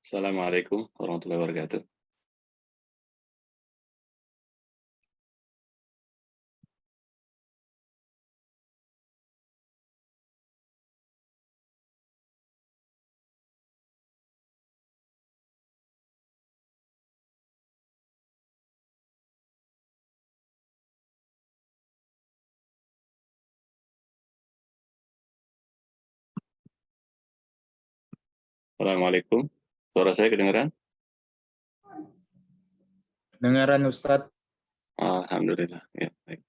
Assalamualaikum warahmatullahi wabarakatuh. Assalamualaikum. Suara saya kedengaran? Dengaran Ustadz. Alhamdulillah, ya, baik.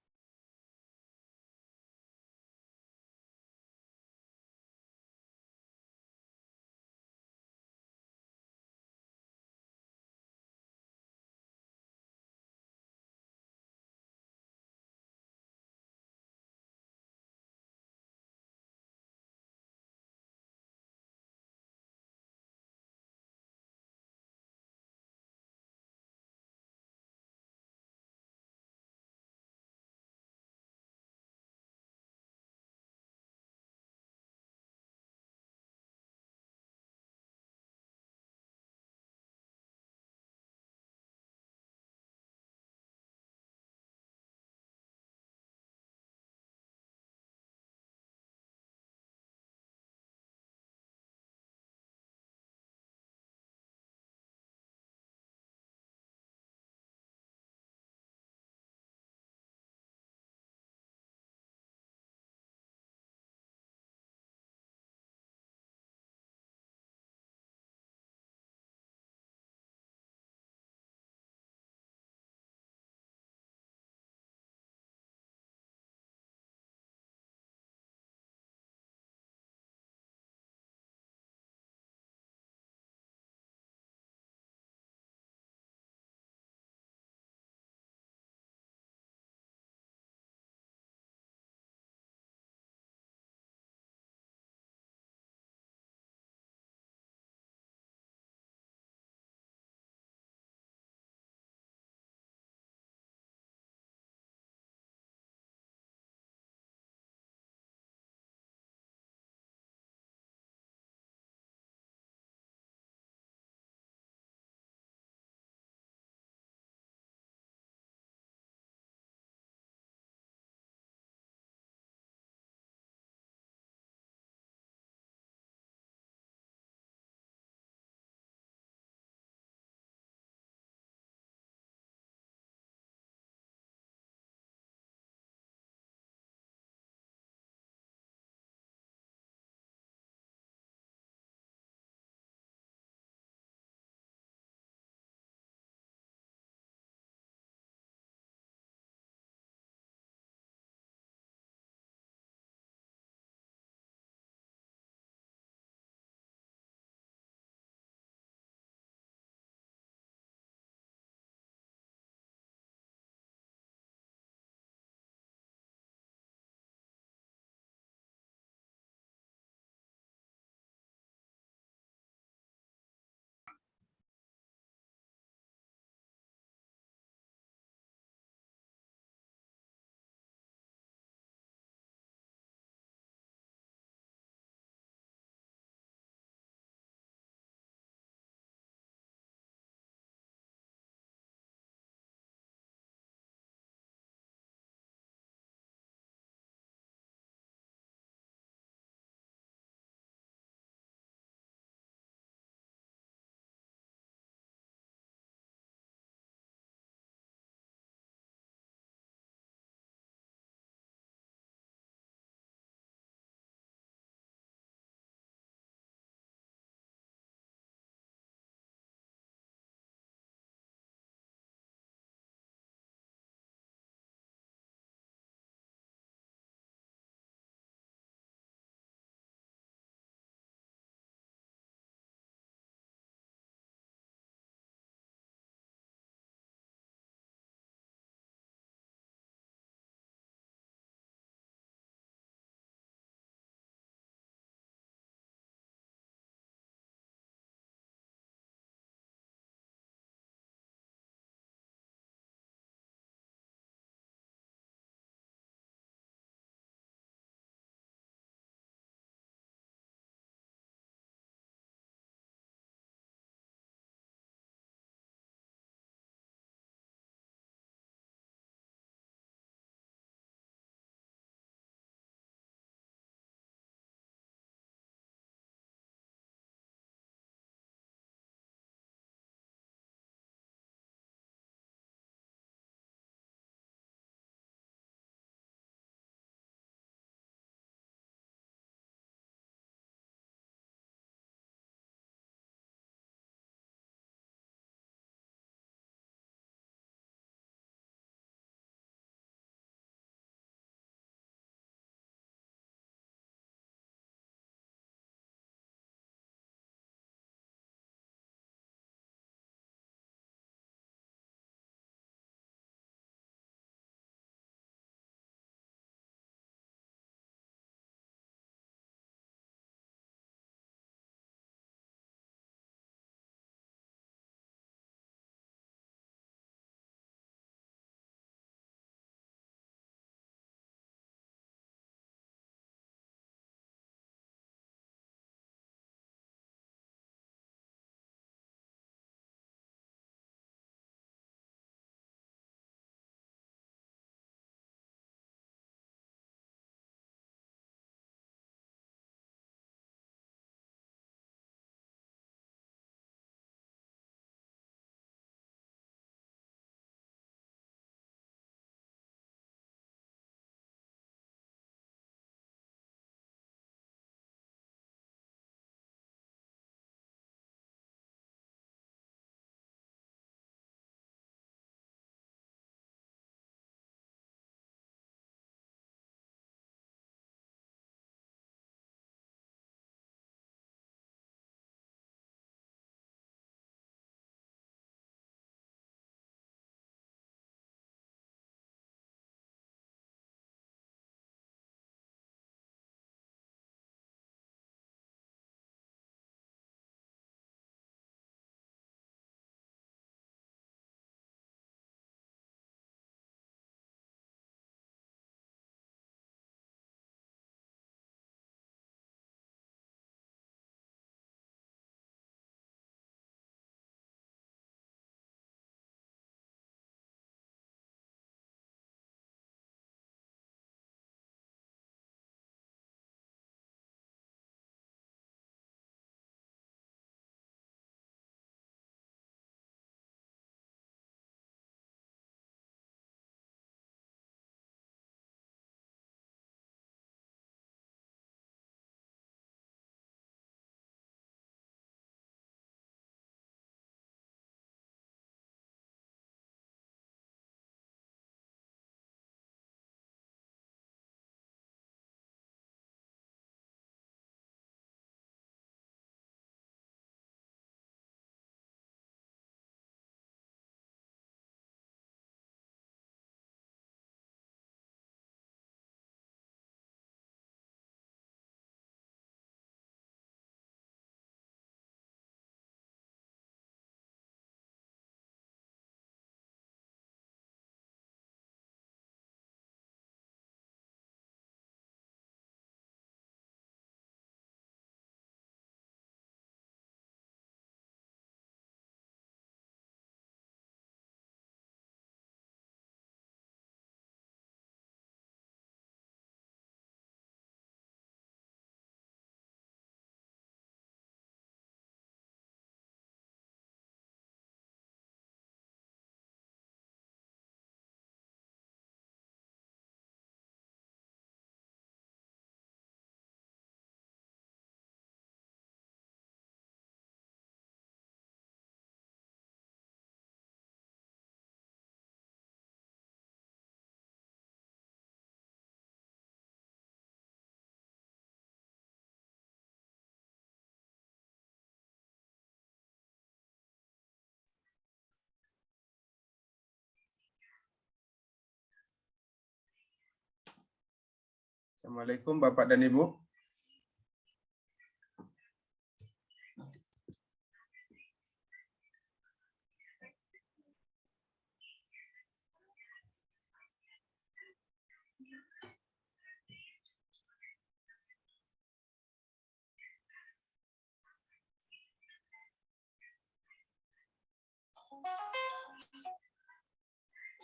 Assalamualaikum Bapak dan Ibu.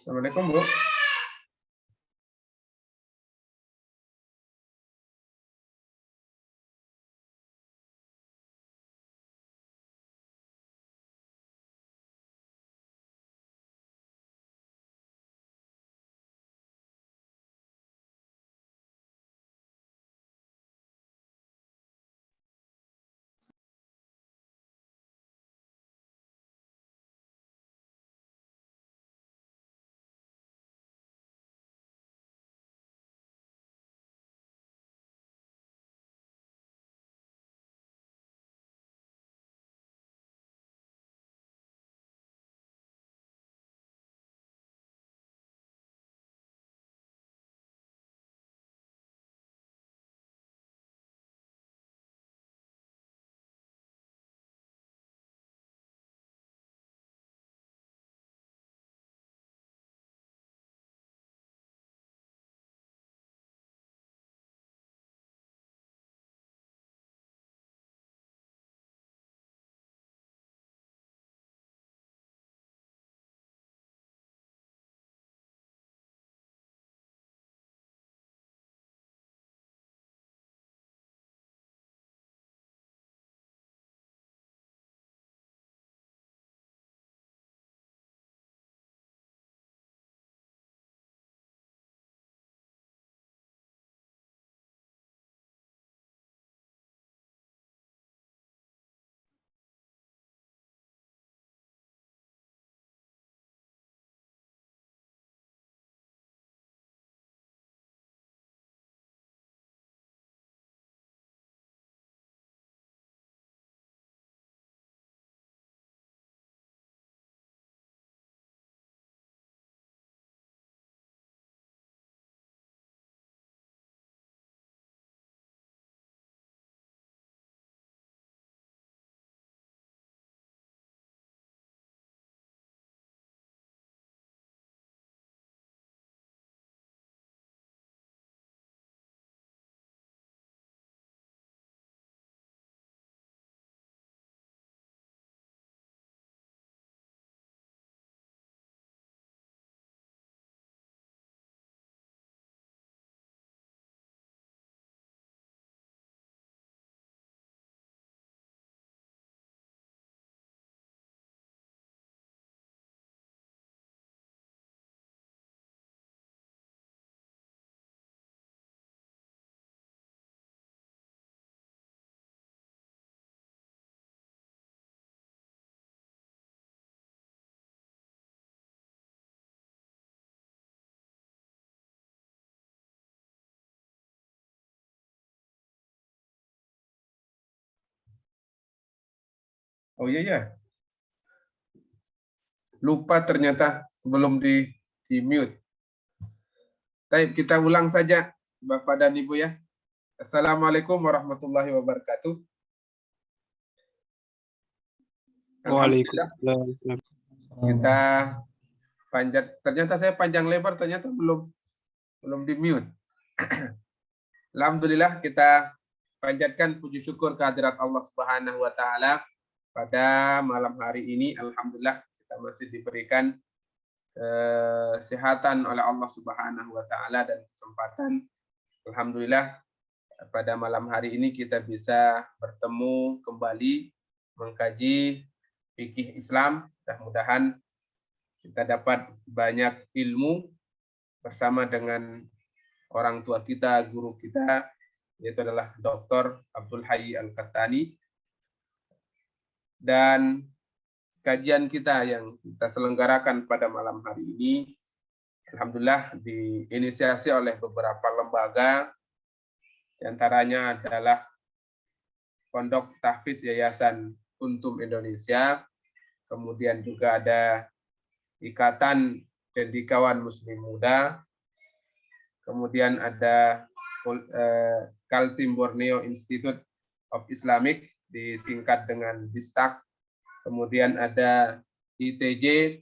Assalamualaikum Bu. Oh iya ya. Lupa ternyata belum di mute. Baik, kita ulang saja Bapak dan Ibu ya. Assalamualaikum warahmatullahi wabarakatuh. Alhamdulillah Waalaikumsalam. kita panjat. Ternyata saya panjang lebar, ternyata belum di mute. Alhamdulillah kita panjatkan puji syukur kehadirat Allah Subhanahu wa taala pada malam hari ini. Alhamdulillah kita masih diberikan kesehatan oleh Allah Subhanahu wa taala dan kesempatan. Alhamdulillah pada malam hari ini kita bisa bertemu kembali mengkaji fikih Islam. Mudah-mudahan kita dapat banyak ilmu bersama dengan orang tua kita, guru kita, yaitu adalah Dr. Abdul Hayy Al-Qahtani. Dan kajian kita yang kita selenggarakan pada malam hari ini, alhamdulillah diinisiasi oleh beberapa lembaga, diantaranya adalah Pondok Tahfiz Yayasan Untum Indonesia, kemudian juga ada Ikatan Cendikawan Muslim Muda, kemudian ada Kaltim Borneo Institute of Islamic, disingkat dengan BISTAK, kemudian ada ITJ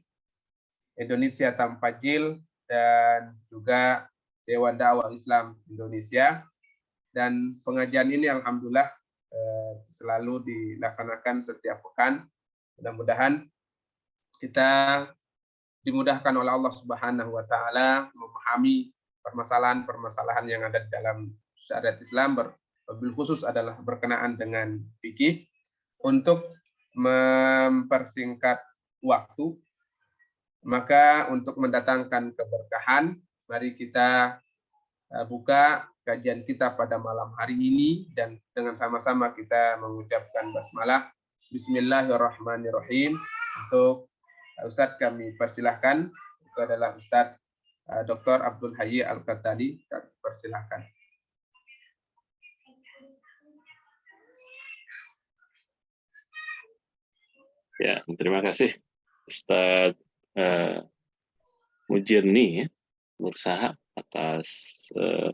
Indonesia Tampajil, dan juga Dewan Dakwah Islam Indonesia. Dan pengajian ini alhamdulillah selalu dilaksanakan setiap pekan. Mudah-mudahan kita dimudahkan oleh Allah Subhanahu wa taala memahami permasalahan-permasalahan yang ada di dalam syariat Islam, wabil khusus adalah berkenaan dengan fikih. Untuk mempersingkat waktu, maka untuk mendatangkan keberkahan, mari kita buka kajian kita pada malam hari ini, dan dengan sama-sama kita mengucapkan basmalah. Bismillahirrahmanirrahim. Untuk Ustadz kami persilahkan, itu adalah Ustadz Dr. Abdul Hayy Al-Qahtani. Kami persilahkan. Ya, terima kasih Ustadz Mujirni, ya, berusaha atas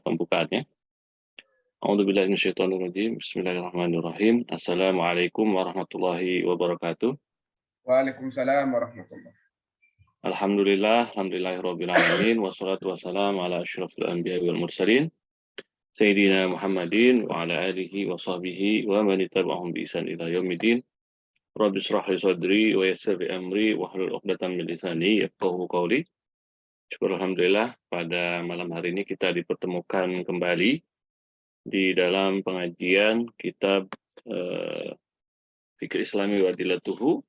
pembukaannya. A'udzubillahi minasyaitonirrajim. Bismillahirrahmanirrahim. Assalamualaikum warahmatullahi wabarakatuh. Waalaikumsalam warahmatullahi. Alhamdulillahirabbil alamin, wassalatu wassalamu ala asyrofil anbiya'i wal mursalin Sayyidina Muhammadin wa ala alihi wa sahbihi wa man tabi'ahum bi ihsan ila yaumiddin. Rabbi shrah li sadri wa yassir li amri wahlul 'uqdatam min lisani yafqahu qawli. Syukur alhamdulillah, pada malam hari ini kita dipertemukan kembali di dalam pengajian kitab Fikih Islami wa Adillatuhu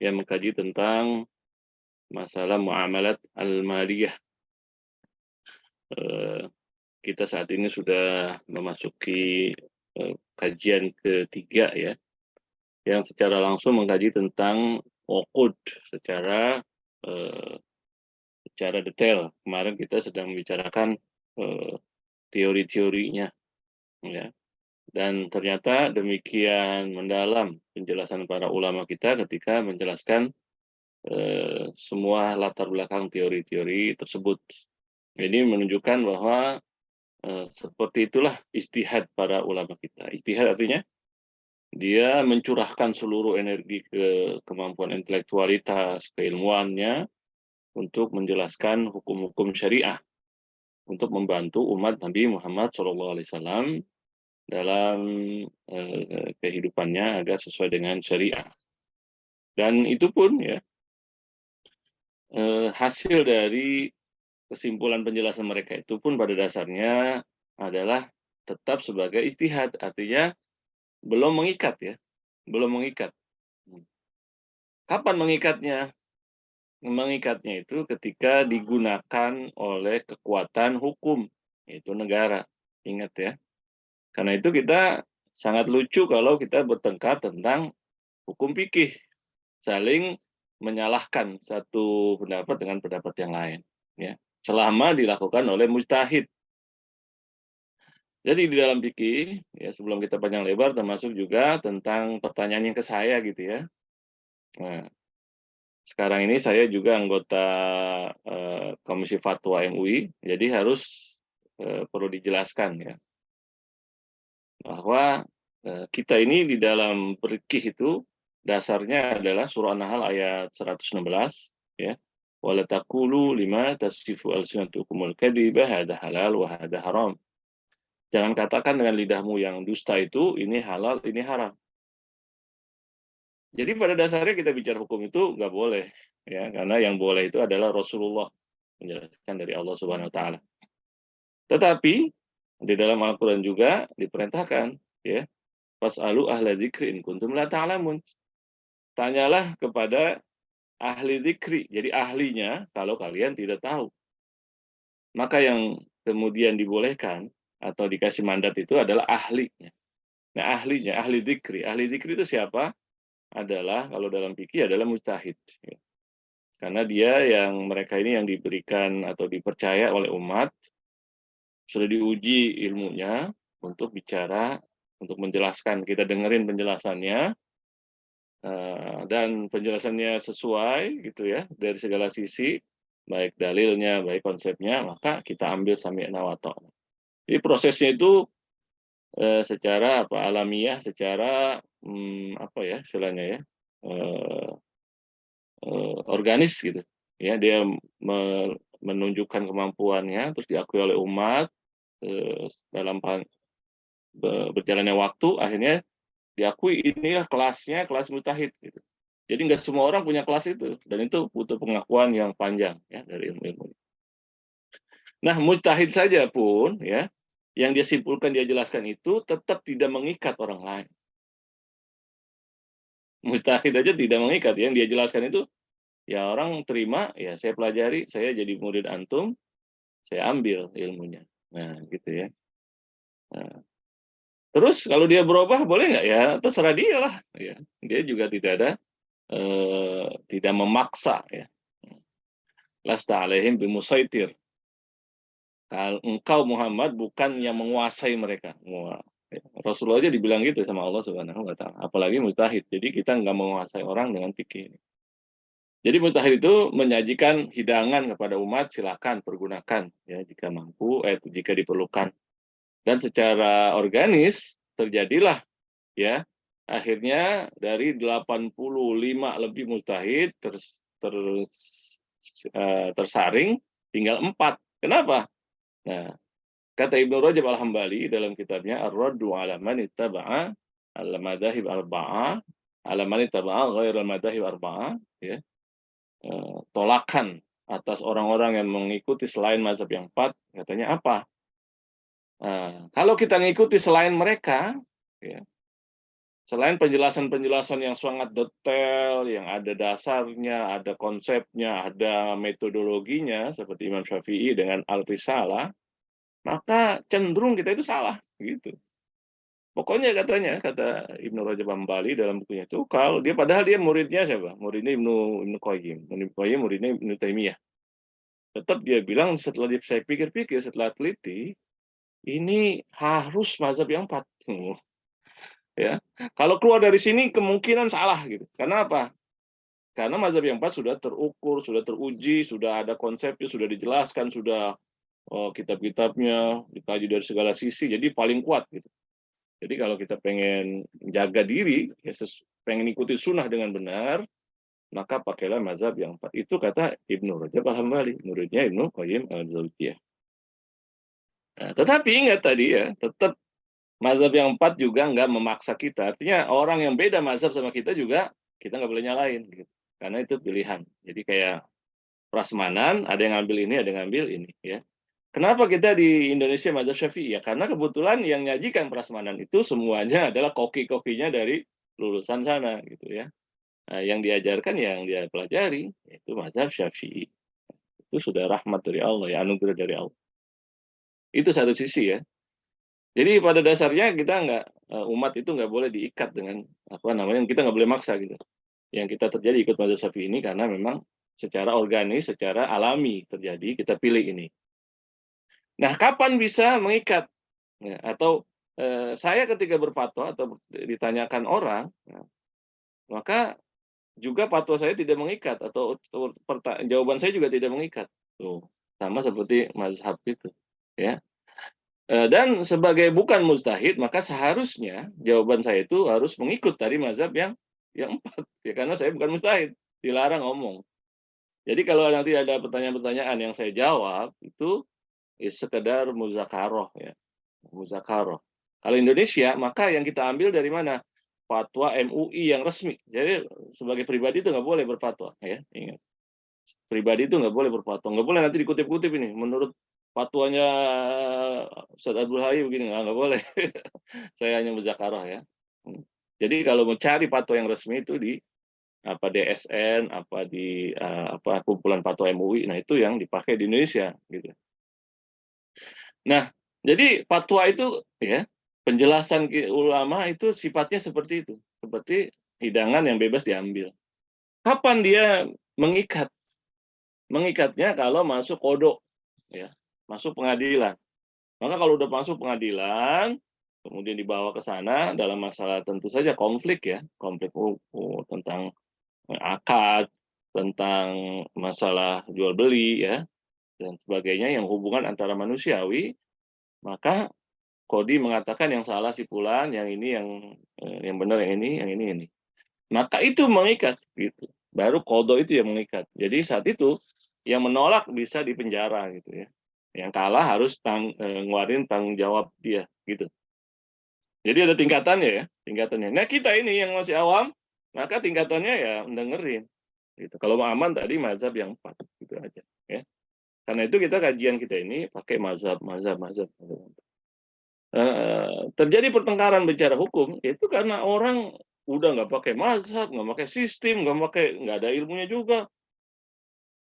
yang mengkaji tentang masalah muamalat al-maliyah. Kita saat ini sudah memasuki kajian ketiga, ya, yang secara langsung mengkaji tentang uqud secara detail. Kemarin kita sedang membicarakan teori-teorinya, ya, dan ternyata demikian mendalam penjelasan para ulama kita ketika menjelaskan semua latar belakang teori-teori tersebut. Ini menunjukkan bahwa seperti itulah ijtihad para ulama kita. Ijtihad artinya dia mencurahkan seluruh energi ke kemampuan intelektualitas, keilmuannya untuk menjelaskan hukum-hukum syariah, untuk membantu umat Nabi Muhammad SAW dalam kehidupannya agar sesuai dengan syariah. Dan itu pun, ya, hasil dari kesimpulan penjelasan mereka itu pun pada dasarnya adalah tetap sebagai ijtihad, artinya belum mengikat, ya, belum mengikat. Kapan mengikatnya? Mengikatnya itu ketika digunakan oleh kekuatan hukum, yaitu negara. Ingat, ya. Karena itu kita sangat lucu kalau kita bertengkar tentang hukum fikih, saling menyalahkan satu pendapat dengan pendapat yang lain, ya, selama dilakukan oleh mujtahid. Jadi di dalam fikih, ya, sebelum kita panjang lebar, termasuk juga tentang pertanyaan yang ke saya, gitu, ya. Nah, sekarang ini saya juga anggota Komisi Fatwa MUI, jadi harus perlu dijelaskan, ya, bahwa kita ini di dalam fikih itu dasarnya adalah surah An-Nahl ayat 116, ya. Wala taqulu lima tasfifu alsinatukumul kadhiba hadza halal wa hadza haram. Jangan katakan dengan lidahmu yang dusta itu ini halal, ini haram. Jadi pada dasarnya kita bicara hukum itu nggak boleh, ya, karena yang boleh itu adalah Rasulullah menjelaskan dari Allah Subhanahu Wa Taala. Tetapi di dalam Al-Quran juga diperintahkan, ya, fas'alu ahla dzikri in kuntum la ta'lamun. Tanyalah kepada ahli dzikri, jadi ahlinya kalau kalian tidak tahu. Maka yang kemudian dibolehkan atau dikasih mandat itu adalah ahlinya. Nah, ahlinya, ahli dzikri. Ahli dzikri itu siapa? Adalah, kalau dalam fikih adalah mujtahid, ya. Karena dia yang, mereka ini yang diberikan atau dipercaya oleh umat, sudah diuji ilmunya untuk bicara, untuk menjelaskan. Kita dengerin penjelasannya, dan penjelasannya sesuai, gitu, ya, dari segala sisi, baik dalilnya, baik konsepnya, maka kita ambil sami'na wa ta'na. Jadi prosesnya itu secara alamiah, secara apa ya istilahnya ya, organis gitu. Ya, dia menunjukkan kemampuannya, terus diakui oleh umat dalam berjalannya waktu, akhirnya diakui inilah kelasnya, kelas mujtahid gitu. Jadi nggak semua orang punya kelas itu, dan itu butuh pengakuan yang panjang ya dari ilmu-ilmu. Nah, mujtahid saja pun ya, yang dia simpulkan, dia jelaskan itu tetap tidak mengikat orang lain. Mujtahid aja tidak mengikat, yang dia jelaskan itu ya orang terima, ya saya pelajari, saya jadi murid antum, saya ambil ilmunya. Nah, gitu ya. Nah, terus kalau dia berubah boleh nggak? Ya terserah dia lah. Ya, dia juga tidak memaksa ya. Lasta alaihim bimusaitir. Kalau engkau Muhammad bukan yang menguasai mereka. Rasulullah aja dibilang gitu sama Allah Subhanahu wa taala. Apalagi mujtahid. Jadi kita nggak menguasai orang dengan fikih. Jadi mujtahid itu menyajikan hidangan kepada umat, silakan pergunakan ya jika mampu, jika diperlukan. Dan secara organis terjadilah ya akhirnya dari 85 lebih mujtahid tersaring tinggal 4. Kenapa? Nah, kata Ibnu Rajab Al-Hambali dalam kitabnya Ar-Raddu 'ala man ittaba'a al-madahib arba'ah, 'ala man ittaba'a ghairal madahib arba'ah, ya. Tolakan atas orang-orang yang mengikuti selain mazhab yang 4, katanya apa? Kalau kita ngikuti selain mereka, ya, selain penjelasan-penjelasan yang sangat detail, yang ada dasarnya, ada konsepnya, ada metodologinya, seperti Imam Syafi'i dengan Al-Risalah, maka cenderung kita itu salah, gitu. Pokoknya katanya, kata Ibnu Rajab Hambali dalam bukunya itu, kalau dia padahal dia muridnya siapa? Muridnya Ibnu Qayyim. Ibnu Qayyim muridnya Ibnu Taimiyah. Tetap dia bilang setelah saya pikir-pikir, setelah teliti, ini harus mazhab yang 4. Ya. Kalau keluar dari sini kemungkinan salah gitu. Karena apa? Karena mazhab yang 4 sudah terukur, sudah teruji, sudah ada konsepnya, sudah dijelaskan, sudah kitab-kitabnya dikaji dari segala sisi, jadi paling kuat gitu. Jadi kalau kita pengen jaga diri, ya pengen ikuti sunnah dengan benar, maka pakailah mazhab yang 4. Itu kata Ibnu Rajab Al-Hambali, muridnya Ibnu Qayyim Al-Jauziyah. Nah, tetapi ingat tadi ya, tetap mazhab yang 4 juga nggak memaksa kita. Artinya orang yang beda mazhab sama kita juga kita nggak boleh nyalain, gitu. Karena itu pilihan. Jadi kayak prasmanan, ada yang ngambil ini, ada yang ngambil ini, ya. Kenapa kita di Indonesia mazhab Syafi'i? Ya karena kebetulan yang nyajikan prasmanan itu semuanya adalah koki-kokinya dari lulusan sana, gitu ya. Nah, yang diajarkan, yang dia pelajari, itu mazhab Syafi'i. Itu sudah rahmat dari Allah, ya, anugerah dari Allah. Itu satu sisi ya. Jadi pada dasarnya kita umat itu nggak boleh diikat dengan kita nggak boleh maksa gitu. Yang kita terjadi ikut mazhab Syafi'i ini karena memang secara organis, secara alami terjadi, kita pilih ini. Nah, kapan bisa mengikat? Ya, atau saya ketika berfatwa atau ditanyakan orang, maka juga fatwa saya tidak mengikat atau jawaban saya juga tidak mengikat. Tuh, sama seperti mazhab itu, ya. Dan sebagai bukan mujtahid, maka seharusnya jawaban saya itu harus mengikut dari mazhab yang 4, ya karena saya bukan mujtahid, dilarang ngomong. Jadi kalau nanti ada pertanyaan-pertanyaan yang saya jawab itu ya sekedar muzakaroh ya, muzakaroh. Kalau Indonesia, maka yang kita ambil dari mana? Fatwa MUI yang resmi. Jadi sebagai pribadi itu nggak boleh berfatwa, ya ingat. Pribadi itu nggak boleh berfatwa, nggak boleh nanti dikutip-kutip ini. Menurut fatwanya Ustaz Abdul Hayy begini, nggak boleh. Saya hanya muzakaroh ya. Jadi kalau mencari fatwa yang resmi itu di DSN, di kumpulan fatwa MUI, nah itu yang dipakai di Indonesia gitu. Nah, jadi fatwa itu ya, penjelasan ulama itu sifatnya seperti itu, seperti hidangan yang bebas diambil. Kapan dia mengikat? Mengikatnya kalau masuk kodok, ya, masuk pengadilan. Maka kalau udah masuk pengadilan, kemudian dibawa ke sana dalam masalah tentu saja konflik ya, konflik tentang akad, tentang masalah jual beli ya dan sebagainya yang hubungan antara manusiawi, maka Kodi mengatakan yang salah si fulan, yang ini yang benar yang ini. Maka itu mengikat gitu. Baru kodo itu yang mengikat. Jadi saat itu yang menolak bisa dipenjara gitu ya. Yang kalah harus ngeluarin tanggung jawab dia gitu. Jadi ada tingkatannya ya, tingkatannya. Nah, kita ini yang masih awam, maka tingkatannya ya dengerin gitu. Kalau mau aman tadi mazhab yang 4 gitu aja ya. Karena itu kita kajian kita ini pakai mazhab. Terjadi pertengkaran bicara hukum itu karena orang udah nggak pakai mazhab, nggak pakai sistem, nggak ada ilmunya juga.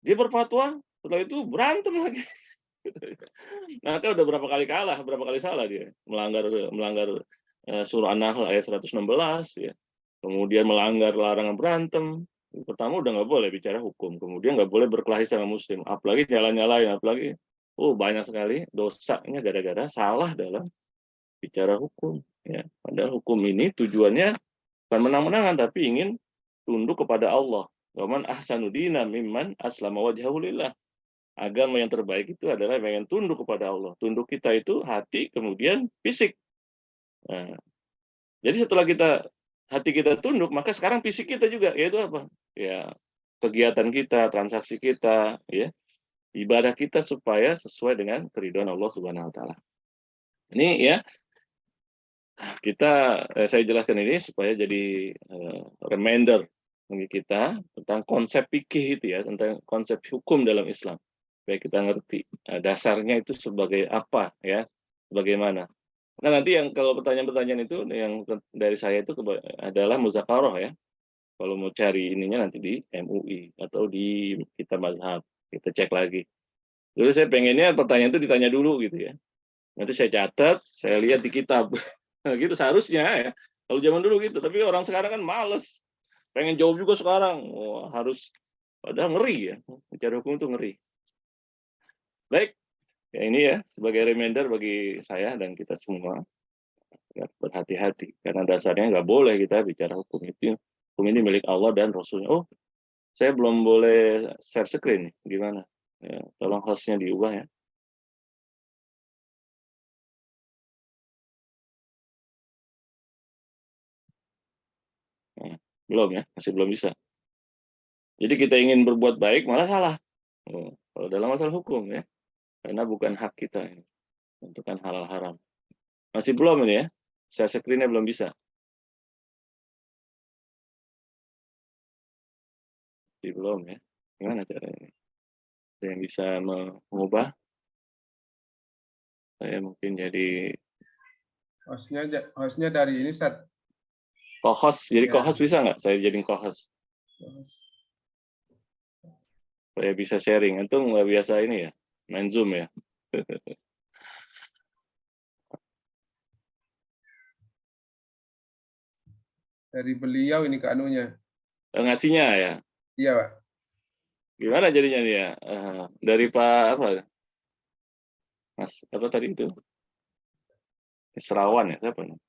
Dia berfatwa, setelah itu berantem lagi. Maka udah berapa kali kalah, berapa kali salah dia melanggar surah An-Nahl ayat 116 ya. Kemudian melanggar larangan berantem. Pertama udah nggak boleh bicara hukum, kemudian nggak boleh berkelahi sama muslim, apalagi nyala-nyalain, apalagi banyak sekali dosanya gara-gara salah dalam bicara hukum ya. Padahal hukum ini tujuannya bukan menang-menangan tapi ingin tunduk kepada Allah. Waman ahsanu dina mimman aslama wajhahu lillah. Agama yang terbaik itu adalah yang tunduk kepada Allah. Tunduk kita itu hati, kemudian fisik. Nah, jadi setelah hati kita tunduk, maka sekarang fisik kita juga, yaitu apa? Ya, kegiatan kita, transaksi kita, ya, ibadah kita supaya sesuai dengan keridhaan Allah Subhanahu wa taala. Ini ya, saya jelaskan ini supaya jadi reminder bagi kita tentang konsep fikih itu ya, tentang konsep hukum dalam Islam. Supaya kita ngerti dasarnya itu sebagai apa ya, bagaimana. Nah, nanti yang kalau pertanyaan-pertanyaan itu yang dari saya itu adalah muzakarah ya. Kalau mau cari ininya nanti di MUI atau di Kitab Mazhab, kita cek lagi. Dulu saya pengennya pertanyaan itu ditanya dulu gitu ya. Nanti saya catat, saya lihat di kitab. Nah, gitu seharusnya ya. Kalau zaman dulu gitu, tapi orang sekarang kan males. Pengen jawab juga sekarang. Harus padahal ngeri ya. Bicara hukum itu ngeri. Baik, ya ini ya sebagai reminder bagi saya dan kita semua ya, berhati-hati karena dasarnya nggak boleh kita bicara hukum itu. Hukum ini milik Allah dan Rasulnya. Oh, saya belum boleh share screen, gimana? Ya, tolong hostnya diubah ya. Nah, belum ya, masih belum bisa. Jadi kita ingin berbuat baik malah salah. Kalau dalam masalah hukum ya, karena bukan hak kita ini, tentukan halal haram. Masih belum ini ya, share screen-nya belum bisa. Masih belum ya. Gimana caranya? Ada yang bisa mengubah? Saya mungkin jadi hostnya dari ini Ustaz. co-host. Jadi Ya. co-host bisa nggak? Saya jadi co-host. Saya bisa sharing. Antum nggak biasa ini ya, main Zoom ya. Dari beliau ini ke anunya. Ngasihnya ya. Iya, Pak. Gimana jadinya nih ya? Dari Pak apa? Mas apa tadi itu? Serawan ya, siapa nih?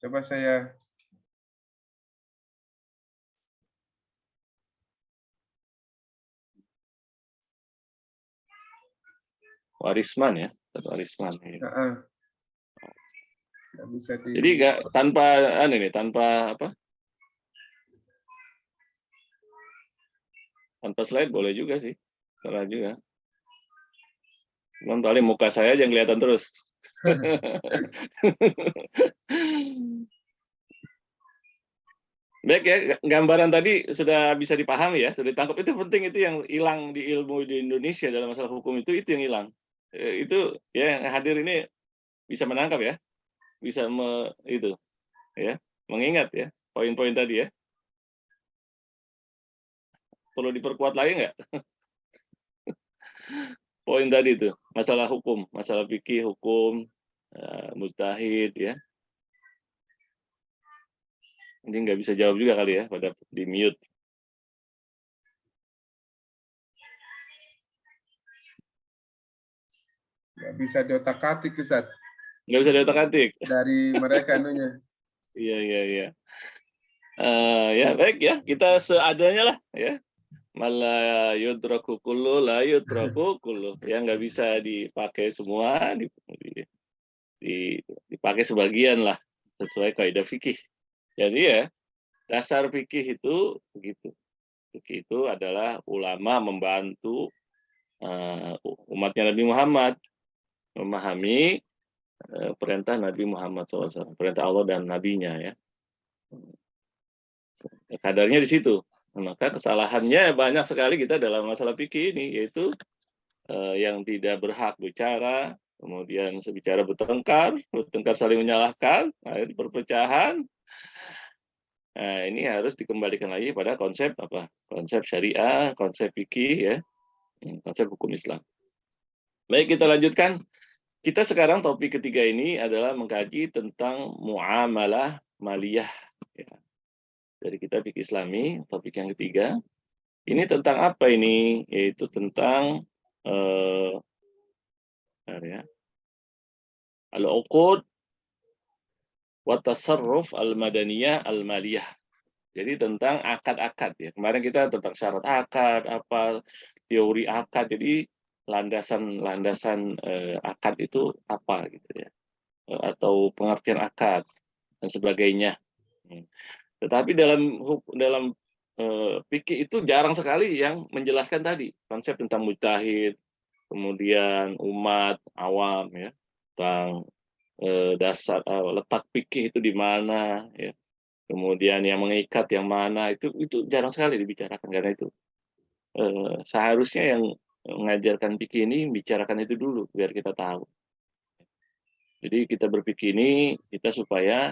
Coba saya Warisman ya, Warisman. Ya. nggak bisa di. Jadi tanpa apa? Tanpa slide boleh juga sih, salah juga. Cuman paling muka saya aja yang kelihatan terus. Baik ya, gambaran tadi sudah bisa dipahami ya, sudah ditangkap. Itu penting, itu yang hilang di ilmu di Indonesia dalam masalah hukum itu yang hilang. Itu ya yang hadir ini bisa menangkap ya, bisa itu ya, mengingat ya poin-poin tadi ya. Perlu diperkuat lagi nggak? Poin tadi itu, masalah hukum, masalah fikih, hukum, mujtahid ya. Ini nggak bisa jawab juga kali ya, pada di mute. Nggak bisa diotak-atik, Ustaz. Nggak bisa diotak-atik. Dari mereka anunya. Iya. Ya baik ya, kita seadanya lah ya. Mala yudraku kullu la yudraku kullu. Ya nggak bisa dipakai semua, dipakai sebagian lah sesuai kaidah fikih. Jadi ya dasar fikih itu begitu. Fikih itu adalah ulama membantu umatnya Nabi Muhammad memahami perintah Nabi Muhammad SAW, perintah Allah dan Nabinya ya. Kadarnya di situ. Maka kesalahannya banyak sekali kita dalam masalah fikih ini, yaitu yang tidak berhak bicara, kemudian sebicara bertengkar saling menyalahkan, nah, itu perpecahan. Nah, ini harus dikembalikan lagi pada konsep apa? Konsep syariah, konsep fikih ya, konsep hukum Islam. Baik, kita lanjutkan. Kita sekarang topik ketiga ini adalah mengkaji tentang muamalah maliyah. Ya. Dari kitab fikih Islami, topik yang ketiga. Ini tentang apa ini? Yaitu tentang ya, al-uqud wa tasarruf al-madaniyah al-maliyah. Jadi tentang akad-akad ya. Kemarin kita tentang syarat akad, apa teori akad. Jadi landasan akad itu apa gitu ya. Atau pengertian akad dan sebagainya. Tetapi dalam fikih itu jarang sekali yang menjelaskan tadi konsep tentang mujtahid, kemudian umat awam ya, tentang dasar letak fikih itu di mana ya. Kemudian yang mengikat yang mana itu jarang sekali dibicarakan karena itu seharusnya yang mengajarkan fikih ini bicarakan itu dulu biar kita tahu. Jadi kita berpikir ini kita supaya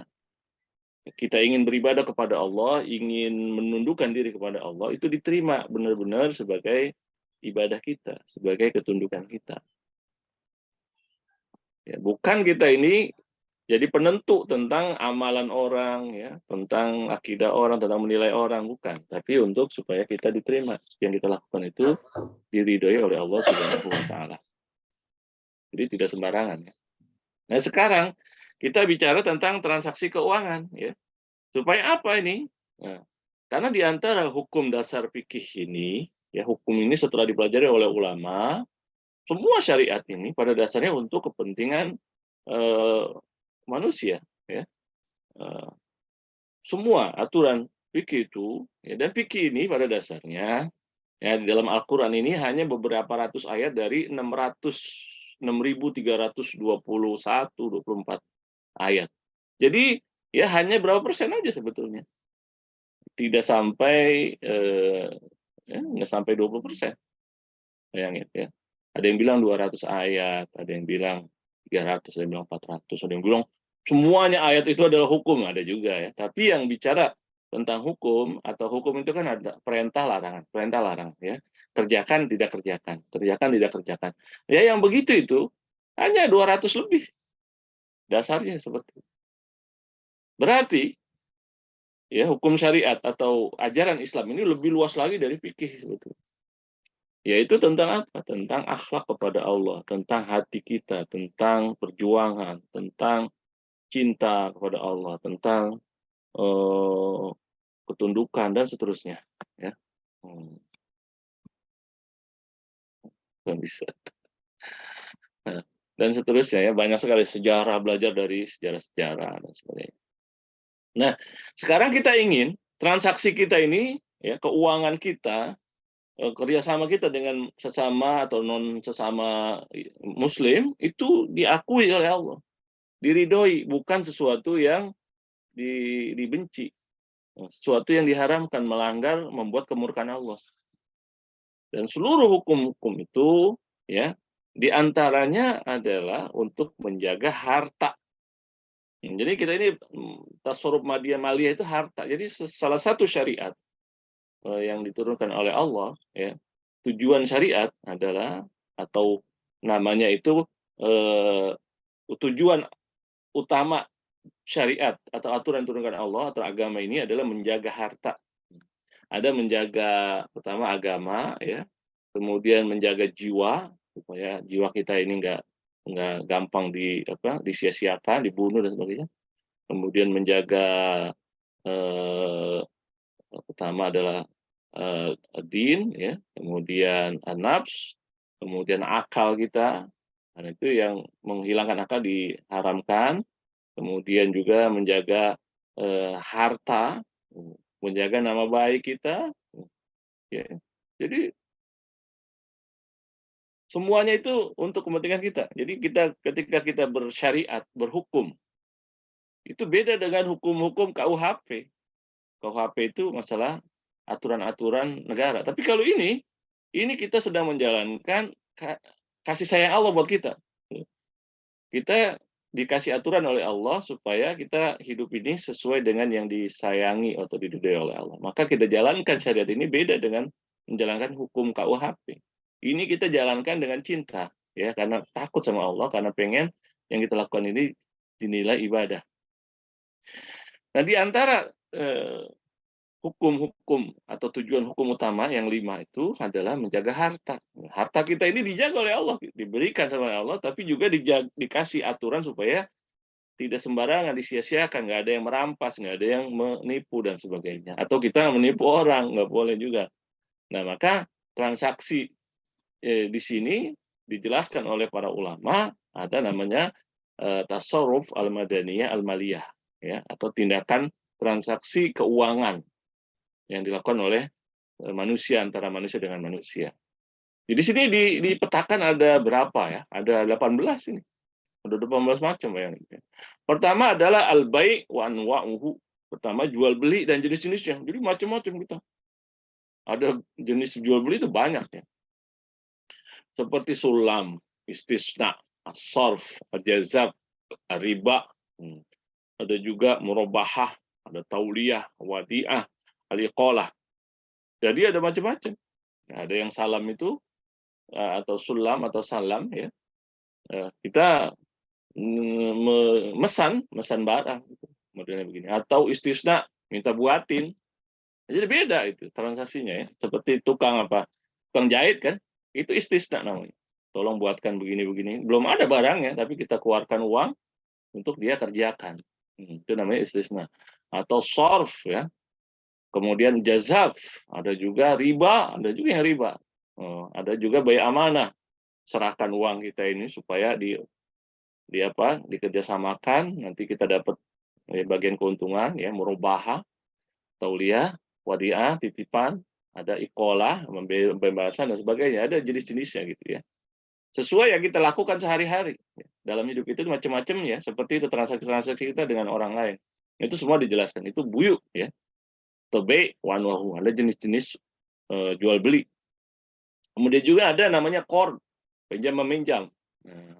kita ingin beribadah kepada Allah, ingin menundukkan diri kepada Allah, itu diterima benar-benar sebagai ibadah kita, sebagai ketundukan kita. Ya, bukan kita ini jadi penentu tentang amalan orang, ya, tentang akidah orang, tentang menilai orang, bukan. Tapi untuk supaya kita diterima, yang kita lakukan itu diridhoi oleh Allah Subhanahu wa Ta'ala. Jadi tidak sembarangan. Ya. Nah sekarang kita bicara tentang transaksi keuangan, ya. Supaya apa ini? Nah, karena di antara hukum dasar fikih ini, ya hukum ini setelah dipelajari oleh ulama, semua syariat ini pada dasarnya untuk kepentingan manusia, ya. Semua aturan fikih itu, ya, dan fikih ini pada dasarnya, ya di dalam Al-Quran ini hanya beberapa ratus ayat dari 6.321-24 ayat. Jadi ya hanya berapa persen aja sebetulnya. Tidak sampai nggak sampai 20%. Bayangin ya. Ada yang bilang 200 ayat, ada yang bilang 300, ada yang bilang 400, ada yang bilang semuanya ayat itu adalah hukum, ada juga ya. Tapi yang bicara tentang hukum atau hukum itu kan ada perintah larangan ya. Kerjakan tidak kerjakan, kerjakan tidak kerjakan. Ya yang begitu itu hanya 200 lebih. Dasarnya seperti itu. Berarti ya hukum syariat atau ajaran Islam ini lebih luas lagi dari fikih sebetulnya. Yaitu tentang apa? Tentang akhlak kepada Allah, tentang hati kita, tentang perjuangan, tentang cinta kepada Allah, tentang ketundukan dan seterusnya. Ya, nggak bisa. Nah, dan seterusnya ya banyak sekali sejarah, belajar dari sejarah-sejarah dan sebagainya. Nah, sekarang kita ingin transaksi kita ini, ya keuangan kita, kerjasama kita dengan sesama atau non sesama Muslim itu diakui oleh Allah, diridhoi, bukan sesuatu yang dibenci, sesuatu yang diharamkan, melanggar, membuat kemurkaan Allah. Dan seluruh hukum-hukum itu, ya, diantaranya adalah untuk menjaga harta. Jadi kita ini tasarruf maliyah itu harta. Jadi salah satu syariat yang diturunkan oleh Allah, ya, tujuan syariat adalah atau namanya itu tujuan utama syariat atau aturan turunkan Allah atau agama ini adalah menjaga harta. Ada menjaga pertama agama, ya, kemudian menjaga jiwa supaya jiwa kita ini nggak gampang disia-siakan, dibunuh dan sebagainya. Kemudian menjaga eh, pertama adalah din, ya, kemudian nafs, kemudian akal kita, dan itu yang menghilangkan akal diharamkan, kemudian juga menjaga harta, menjaga nama baik kita, ya. Jadi semuanya itu untuk kepentingan kita. Jadi kita ketika kita bersyariat, berhukum, itu beda dengan hukum-hukum KUHP. KUHP itu masalah aturan-aturan negara. Tapi kalau ini kita sedang menjalankan kasih sayang Allah buat kita. Kita dikasih aturan oleh Allah supaya kita hidup ini sesuai dengan yang disayangi atau diridhoi oleh Allah. Maka kita jalankan syariat ini beda dengan menjalankan hukum KUHP. Ini kita jalankan dengan cinta, ya, karena takut sama Allah, karena pengen yang kita lakukan ini dinilai ibadah. Nah, di antara hukum-hukum atau tujuan hukum utama yang 5 itu adalah menjaga harta. Harta kita ini dijaga oleh Allah, diberikan sama Allah, tapi juga dikasih aturan supaya tidak sembarangan disia-siakan, nggak ada yang merampas, nggak ada yang menipu dan sebagainya. Atau kita menipu orang, nggak boleh juga. Nah, maka transaksi di sini dijelaskan oleh para ulama ada namanya tasarruf al-madaniyah al-maliyah, ya, atau tindakan transaksi keuangan yang dilakukan oleh manusia, antara manusia dengan manusia. Jadi di sini dipetakan ada berapa ya? Ada 18 ini. Ada 18 macam bayangin. Pertama adalah al-bai' wa anwa'uhu. Pertama jual beli dan jenis-jenisnya. Jadi macam-macam kita. Ada jenis jual beli itu banyak ya. Seperti sulam, istisna, as-sarf, al-jazab, riba. Ada juga murabahah, ada tauliyah, wadi'ah, al-iqalah. Jadi ada macam-macam. Ada yang salam itu atau sulam atau salam, ya. Kita memesan barang, modelnya begini. Atau istisna, minta buatin. Jadi beda itu transaksinya, ya. Seperti tukang jahit kan, itu istisna namanya. Tolong buatkan begini-begini. Belum ada barangnya, tapi kita keluarkan uang untuk dia kerjakan. Itu namanya istisna. Atau sorf, ya. Kemudian jazaf, ada juga riba, ada juga yang riba. Ada juga bai amanah, serahkan uang kita ini supaya dikerjasamakan, nanti kita dapat bagian keuntungan, ya, murabahah, tauliyah, wadiah, titipan, ada iqalah, pembebasan dan sebagainya, ada jenis-jenisnya gitu, ya. Sesuai yang kita lakukan sehari-hari. Dalam hidup itu macam-macam, ya, seperti itu transaksi-transaksi kita dengan orang lain. Itu semua dijelaskan, itu buyuk, ya. Tobe, wanwahu, ada jenis-jenis jual beli. Kemudian juga ada namanya qard, pinjam meminjam. Nah,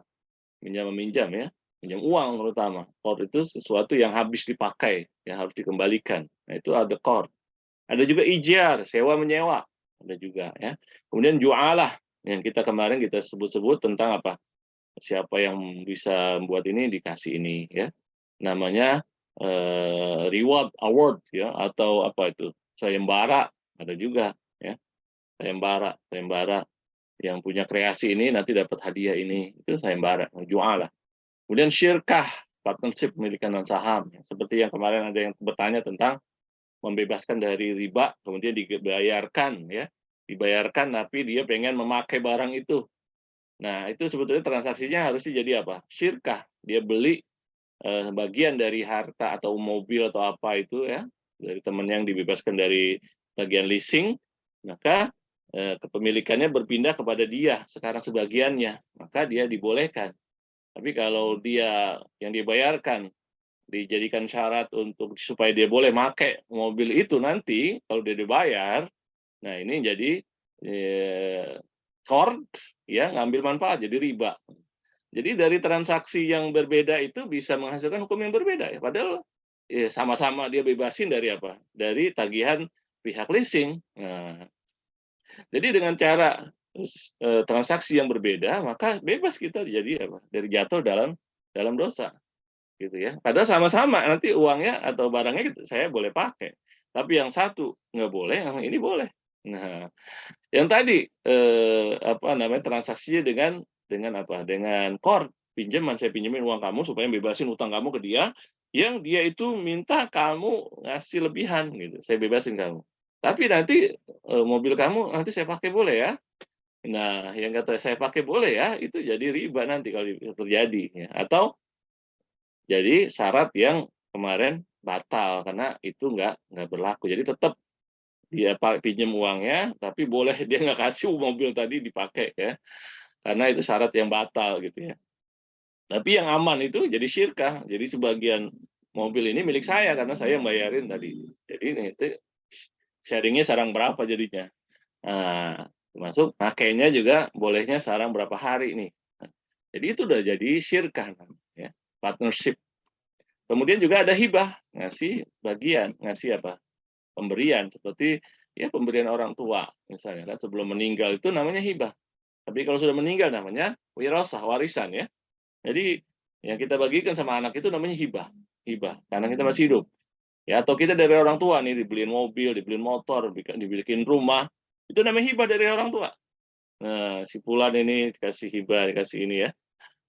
pinjam meminjam, ya, pinjam uang terutama. Qard itu sesuatu yang habis dipakai, yang harus dikembalikan. Nah, itu ada qard. Ada juga ijar, sewa menyewa, ada juga, ya. Kemudian ju'alah, yang kemarin kita sebut-sebut tentang apa? Siapa yang bisa membuat ini dikasih ini, ya. Namanya reward award, ya, atau apa itu, sayembara, ada juga, ya. Sayembara yang punya kreasi ini nanti dapat hadiah ini, itu sayembara, jualah. Kemudian syirkah, partnership pemilikan saham, ya. Seperti yang kemarin ada yang bertanya tentang membebaskan dari riba, kemudian dibayarkan, ya, dibayarkan tapi dia pengen memakai barang itu. Nah, itu sebetulnya transaksinya harusnya jadi apa? Syirkah, dia beli bagian dari harta atau mobil atau apa itu, ya, dari teman yang dibebaskan dari bagian leasing, maka kepemilikannya berpindah kepada dia sekarang sebagiannya, maka dia dibolehkan. Tapi kalau dia yang dibayarkan dijadikan syarat untuk supaya dia boleh pakai mobil itu nanti kalau dia dibayar, nah ini jadi qard, ya, ngambil manfaat, jadi riba. Jadi dari transaksi yang berbeda itu bisa menghasilkan hukum yang berbeda, ya. Padahal ya, sama-sama dia bebasin dari apa? Dari tagihan pihak leasing. Nah, jadi dengan cara transaksi yang berbeda, maka bebas kita jadi apa? Dari jatuh dalam dosa, gitu, ya. Padahal sama-sama nanti uangnya atau barangnya saya boleh pakai, tapi yang satu nggak boleh, yang ini boleh. Nah, yang tadi transaksinya dengan apa? Dengan qard, pinjaman, saya pinjemin uang kamu supaya bebasin utang kamu ke dia, yang dia itu minta kamu ngasih lebihan gitu, saya bebasin kamu. Tapi nanti mobil kamu nanti saya pakai boleh ya? Nah, yang kata saya pakai boleh ya, itu jadi riba nanti kalau terjadi ya. Atau jadi syarat yang kemarin batal karena itu nggak berlaku. Jadi tetap dia pinjam uangnya, tapi boleh dia nggak kasih mobil tadi dipakai ya, karena itu syarat yang batal gitu ya. Tapi yang aman itu jadi syirkah. Jadi sebagian mobil ini milik saya karena saya yang bayarin tadi. Jadi itu sharingnya sarang berapa jadinya. Nah, termasuk pakainya juga bolehnya sarang berapa hari nih. Jadi itu udah jadi syirkah ya, partnership. Kemudian juga ada hibah, ngasih bagian, ngasih apa? Pemberian seperti ya pemberian orang tua misalnya kan sebelum meninggal itu namanya hibah. Tapi kalau sudah meninggal namanya wirasah, warisan ya. Jadi yang kita bagikan sama anak itu namanya hibah. Hibah karena kita masih hidup. Ya atau kita dari orang tua nih dibeliin mobil, dibeliin motor, dibikin rumah, itu namanya hibah dari orang tua. Nah, si fulan ini dikasih hibah, dikasih ini ya.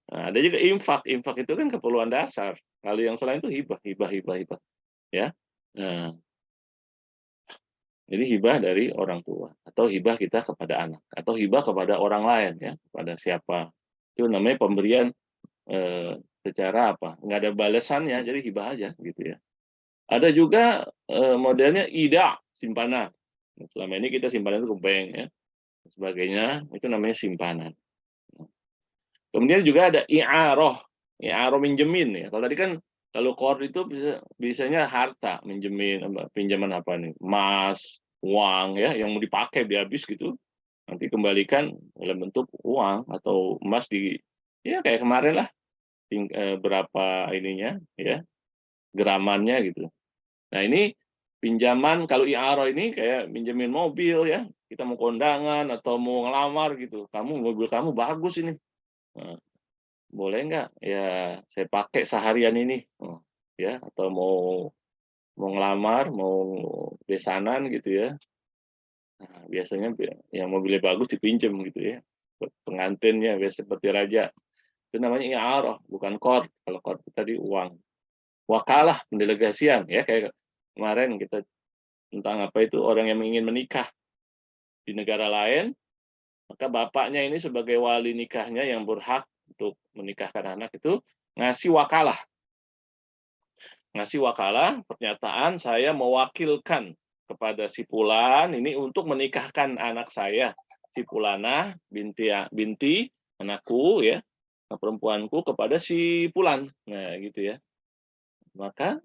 Nah, ada juga infak. Infak itu kan keperluan dasar. Kalau yang selain itu hibah, hibah, hibah, hibah. Ya. Nah, jadi hibah dari orang tua atau hibah kita kepada anak atau hibah kepada orang lain ya, kepada siapa. Itu namanya pemberian secara apa? Nggak ada balasannya, jadi hibah aja gitu ya. Ada juga modelnya ida, simpanan. Selama ini kita simpanan itu ke bank ya, sebagainya itu namanya simpanan. Kemudian juga ada i'aroh, i'aroh minjemin ya. Kalau tadi kan kalau qard itu biasanya harta, minjemin pinjaman apa nih, emas, uang ya, yang mau dipakai habis gitu, nanti kembalikan dalam bentuk uang atau emas di ya kayak kemarin lah, berapa ininya ya, geramannya gitu. Nah ini pinjaman kalau i'aroh ini kayak minjemin mobil ya, kita mau kondangan atau mau ngelamar gitu, mobil kamu bagus ini. Nah, boleh nggak ya saya pakai seharian ini, ya atau mau ngelamar, mau besanan gitu ya. Nah, biasanya yang mobilnya bagus dipinjam gitu ya. Pengantinnya biasa seperti raja. Itu namanya i'aroh, bukan qard. Kalau qard tadi uang. Wakalah, pendelegasian ya kayak kemarin kita tentang apa itu orang yang ingin menikah di negara lain, maka bapaknya ini sebagai wali nikahnya yang berhak untuk menikahkan anak itu ngasih wakalah. Ngasih wakalah, pernyataan saya mewakilkan kepada si Fulan ini untuk menikahkan anak saya, si Fulanah binti anakku ya, perempuanku kepada si Fulan. Nah, gitu ya. Maka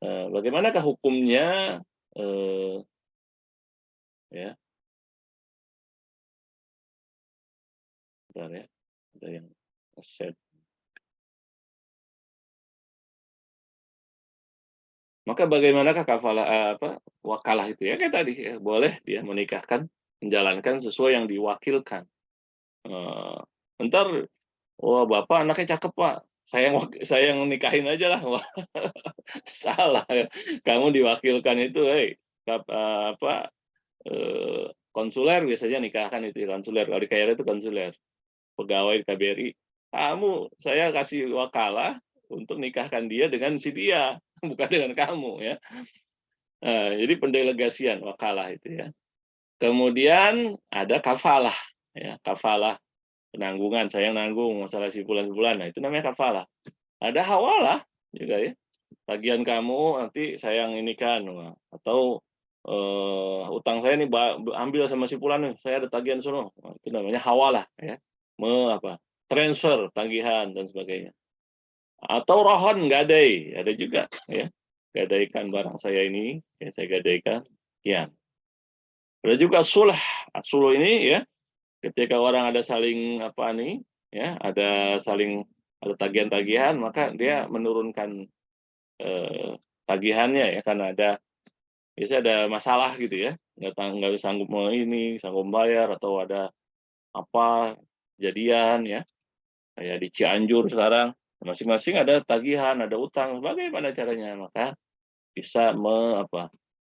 bagaimanakah hukumnya ya? Bentar ya. Ada yang share. Maka bagaimanakah kafalah wakalah itu ya kayak tadi ya, boleh dia menikahkan, menjalankan sesuai yang diwakilkan. Ntar, wah bapak anaknya cakep pak, saya yang nikahin aja lah. Wah, salah. Kamu diwakilkan itu, konsuler biasanya nikahkan itu konsuler. Kalau di KRI itu konsuler, pegawai KBRI. Saya kasih wakalah untuk nikahkan dia dengan si dia, bukan dengan kamu ya. Jadi pendelegasian wakalah itu ya. Kemudian ada kafalah ya, kafalah penanggungan, saya yang nanggung masalah si bulan-bulan. Nah, itu namanya kafalah. Ada hawalah juga ya. Tagihan kamu nanti saya yang ini kan, atau utang saya nih ambil sama si fulan nih, saya ada tagihan sono. Nah, itu namanya hawalah ya. Transfer tagihan dan sebagainya. Atau rohon gadai, ada juga ya. Gadaikan barang saya ini, ya saya gadaikan. Ya. Ada juga sulh. Sulh ini ya, ketika orang ada saling apa nih, ya, ada tagihan-tagihan, maka dia menurunkan tagihannya ya karena biasanya ada masalah gitu ya, nggak sanggup sanggup bayar atau ada apa kejadian ya, kayak di Cianjur sekarang masing-masing ada tagihan, ada utang, bagaimana caranya? Maka bisa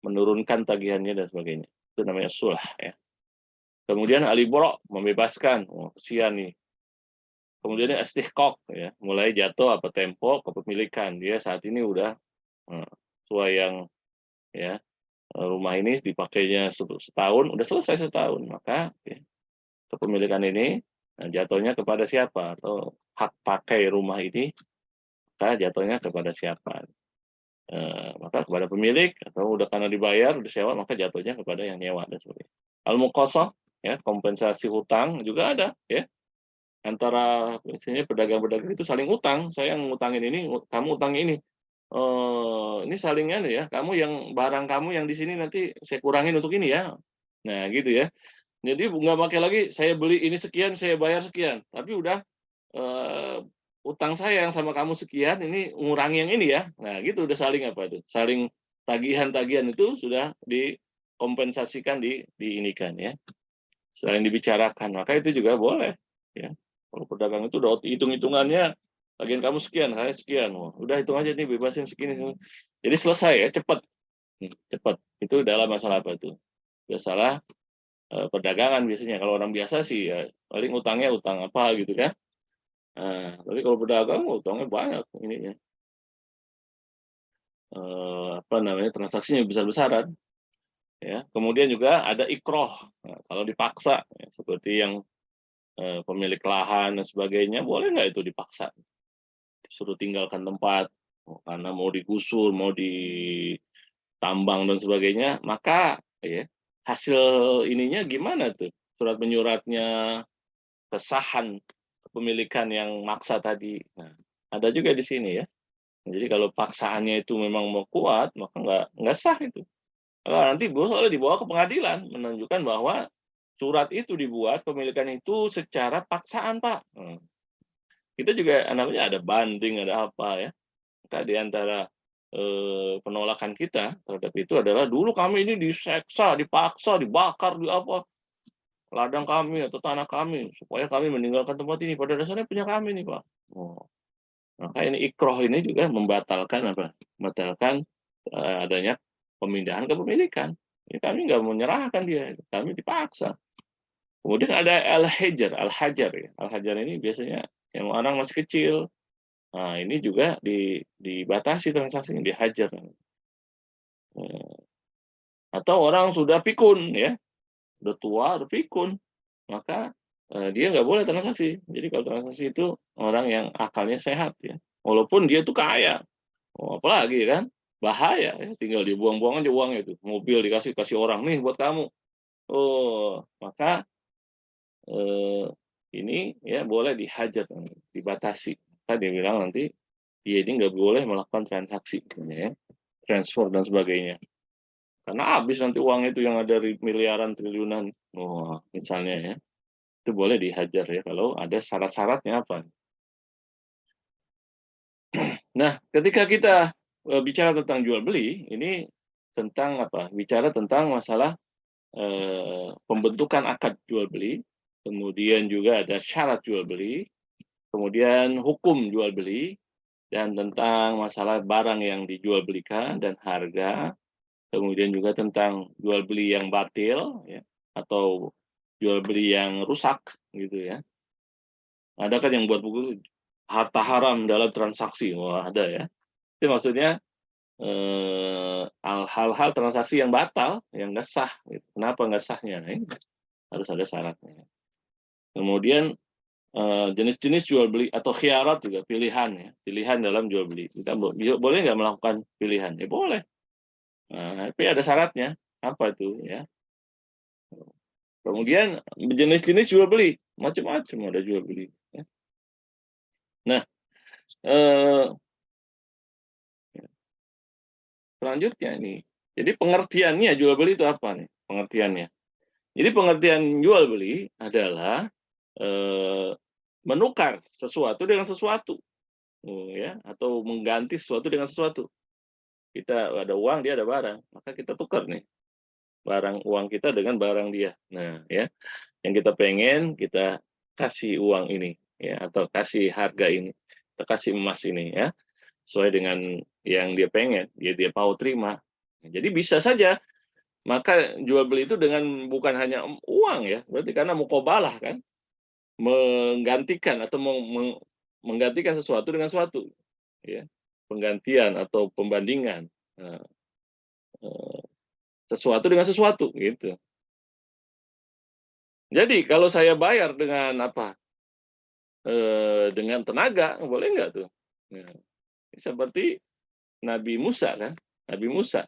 menurunkan tagihannya dan sebagainya. Itu namanya sulh ya. Kemudian alibro, membebaskan. Oh, kesian nih. Kemudian istihqaq, ya, mulai jatuh apa tempo kepemilikan. Dia saat ini udah sesuai yang ya rumah ini dipakainya setahun, udah selesai setahun, maka ya, kepemilikan ini jatuhnya kepada siapa, atau hak pakai rumah ini maka jatuhnya kepada siapa. Maka kepada pemilik, atau udah karena dibayar, udah sewa, maka jatuhnya kepada yang nyewa dan sebagainya. Al-muqassah, ya, kompensasi hutang juga ada, ya. Antara misalnya pedagang-pedagang itu saling utang, saya yang ngutangin ini, kamu utang ini. Ini salingnya nih ya, kamu yang barang kamu yang di sini nanti saya kurangin untuk ini ya. Nah, gitu ya. Jadi nggak pakai lagi saya beli ini sekian, saya bayar sekian, tapi udah utang saya yang sama kamu sekian, ini ngurangi yang ini ya. Nah, gitu udah saling apa itu? Saling tagihan-tagihan itu sudah dikompensasikan diinikan ya. Selain dibicarakan, maka itu juga boleh ya. Kalau pedagang itu udah hitung-hitungannya, bagian kamu sekian, saya sekian. Wah, udah hitung aja nih, bebasin segini. Jadi selesai ya, cepat. Cepat. Itu dalam masalah apa itu? Masalah perdagangan biasanya. Kalau orang biasa sih ya paling utangnya utang apa gitu kan. Tapi kalau pedagang utangnya banyak ininya. Apa namanya, transaksinya besar-besaran. Ya. Kemudian juga ada ikroh. Nah, kalau dipaksa, ya, seperti yang pemilik lahan dan sebagainya, boleh nggak itu dipaksa? Suruh tinggalkan tempat, karena mau digusur, mau ditambang dan sebagainya, maka ya, hasil ininya gimana tuh? Surat menyuratnya, kesahan kepemilikan yang maksa tadi. Nah, ada juga di sini ya. Jadi kalau paksaannya itu memang mau kuat, maka nggak sah itu. Kalau nanti boleh dibawa ke pengadilan, menunjukkan bahwa surat itu dibuat, pemilikan itu secara paksaan, Pak. Kita juga namanya ada banding, ada apa ya. Maka di antara penolakan kita terhadap itu adalah dulu kami ini diseksa, dipaksa, dibakar, di apa, ladang kami atau tanah kami supaya kami meninggalkan tempat ini. Pada dasarnya punya kami nih, Pak. Maka ini ikroh ini juga membatalkan apa? Membatalkan adanya pemindahan kepemilikan. Ini kami nggak menyerahkan dia, kami dipaksa. Kemudian ada al-hajar ya. Al-hajar ini biasanya yang orang masih kecil. Nah, ini juga dibatasi transaksinya, dihajar. Atau orang sudah pikun ya, udah tua, udah pikun, maka dia nggak boleh transaksi. Jadi kalau transaksi itu orang yang akalnya sehat ya, walaupun dia tuh kaya, apalagi kan bahaya ya, tinggal dibuang-buang aja uangnya itu, mobil kasih orang nih buat kamu. Maka ini ya boleh dihajar, dibatasi. Dia bilang nanti dia ini nggak boleh melakukan transaksi, ya, transfer dan sebagainya. Karena habis nanti uang itu yang ada miliaran, triliunan. Misalnya ya, itu boleh dihajar ya kalau ada syarat-syaratnya apa. Nah, ketika kita bicara tentang jual beli, ini tentang apa? Bicara tentang masalah pembentukan akad jual beli, kemudian juga ada syarat jual beli, kemudian hukum jual beli, dan tentang masalah barang yang dijual belikan dan harga, kemudian juga tentang jual beli yang batil ya, atau jual beli yang rusak gitu ya. Ada kan yang buat buku harta haram dalam transaksi, wah ada ya. Itu maksudnya hal-hal transaksi yang batal, yang nggak sah. Gitu. Kenapa nggak sahnya? Nah, harus ada syaratnya. Kemudian jenis-jenis jual beli atau khiyarat juga pilihan ya, pilihan dalam jual beli. Kita boleh nggak melakukan pilihan? Ya boleh. Nah, tapi ada syaratnya. Apa itu ya? Kemudian jenis-jenis jual beli, macam-macam ada jual beli. Ya. Nah, selanjutnya ini, jadi pengertiannya jual beli itu apa nih? Pengertiannya. Jadi pengertian jual beli adalah menukar sesuatu dengan sesuatu, ya, atau mengganti sesuatu dengan sesuatu. Kita ada uang, dia ada barang, maka kita tukar nih barang uang kita dengan barang dia. Nah, ya, yang kita pengen kita kasih uang ini, ya, atau kasih harga ini, kita kasih emas ini, ya, sesuai dengan yang dia pengen, dia mau terima. Jadi bisa saja. Maka jual beli itu dengan bukan hanya uang ya, berarti karena mukobalah kan. menggantikan atau menggantikan sesuatu dengan sesuatu, ya. Penggantian atau pembandingan, eee eee, sesuatu dengan sesuatu, gitu. Jadi kalau saya bayar dengan apa, dengan tenaga, boleh nggak tuh? Nah, seperti Nabi Musa kan, Nabi Musa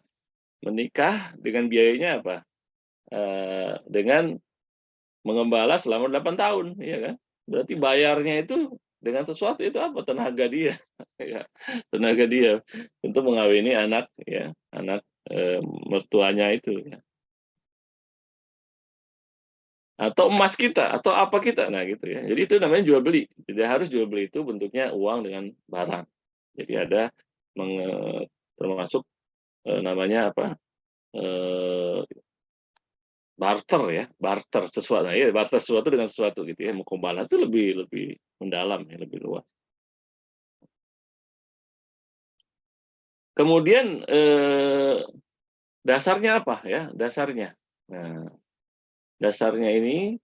menikah dengan biayanya apa, dengan mengembala selama 8 tahun, iya kan? Berarti bayarnya itu dengan sesuatu itu apa? Tenaga dia, ya, tenaga dia untuk mengawini anak ya, anak, mertuanya itu ya. Atau emas kita, atau apa kita, nah gitu ya. Jadi itu namanya jual beli. Tidak harus jual beli itu bentuknya uang dengan barang. Jadi ada termasuk, namanya apa, eee, barter ya, barter sesuatu, nah, iya barter sesuatu dengan sesuatu gitu ya, mukomalah itu lebih lebih mendalam ya, lebih luas. Kemudian, dasarnya apa ya, dasarnya. Nah, dasarnya ini,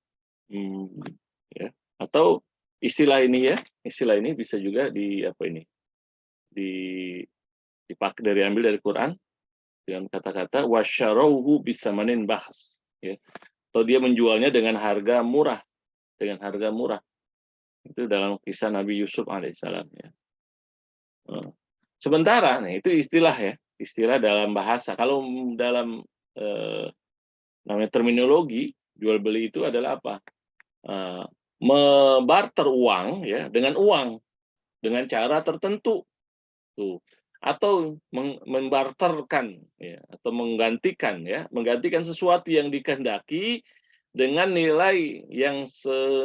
ya, atau istilah ini bisa juga di apa ini, di diambil dari Quran dengan kata-kata wasyarouhu bisamanin bahs, ya, atau dia menjualnya dengan harga murah. Itu dalam kisah Nabi Yusuf alaihissalam ya. Sementara, nah itu istilah ya, istilah dalam bahasa. Kalau dalam, namanya terminologi, jual beli itu adalah apa? Eee, Membarter uang ya, dengan cara tertentu tuh. Atau membarterkan ya, atau menggantikan sesuatu yang dikehendaki dengan nilai yang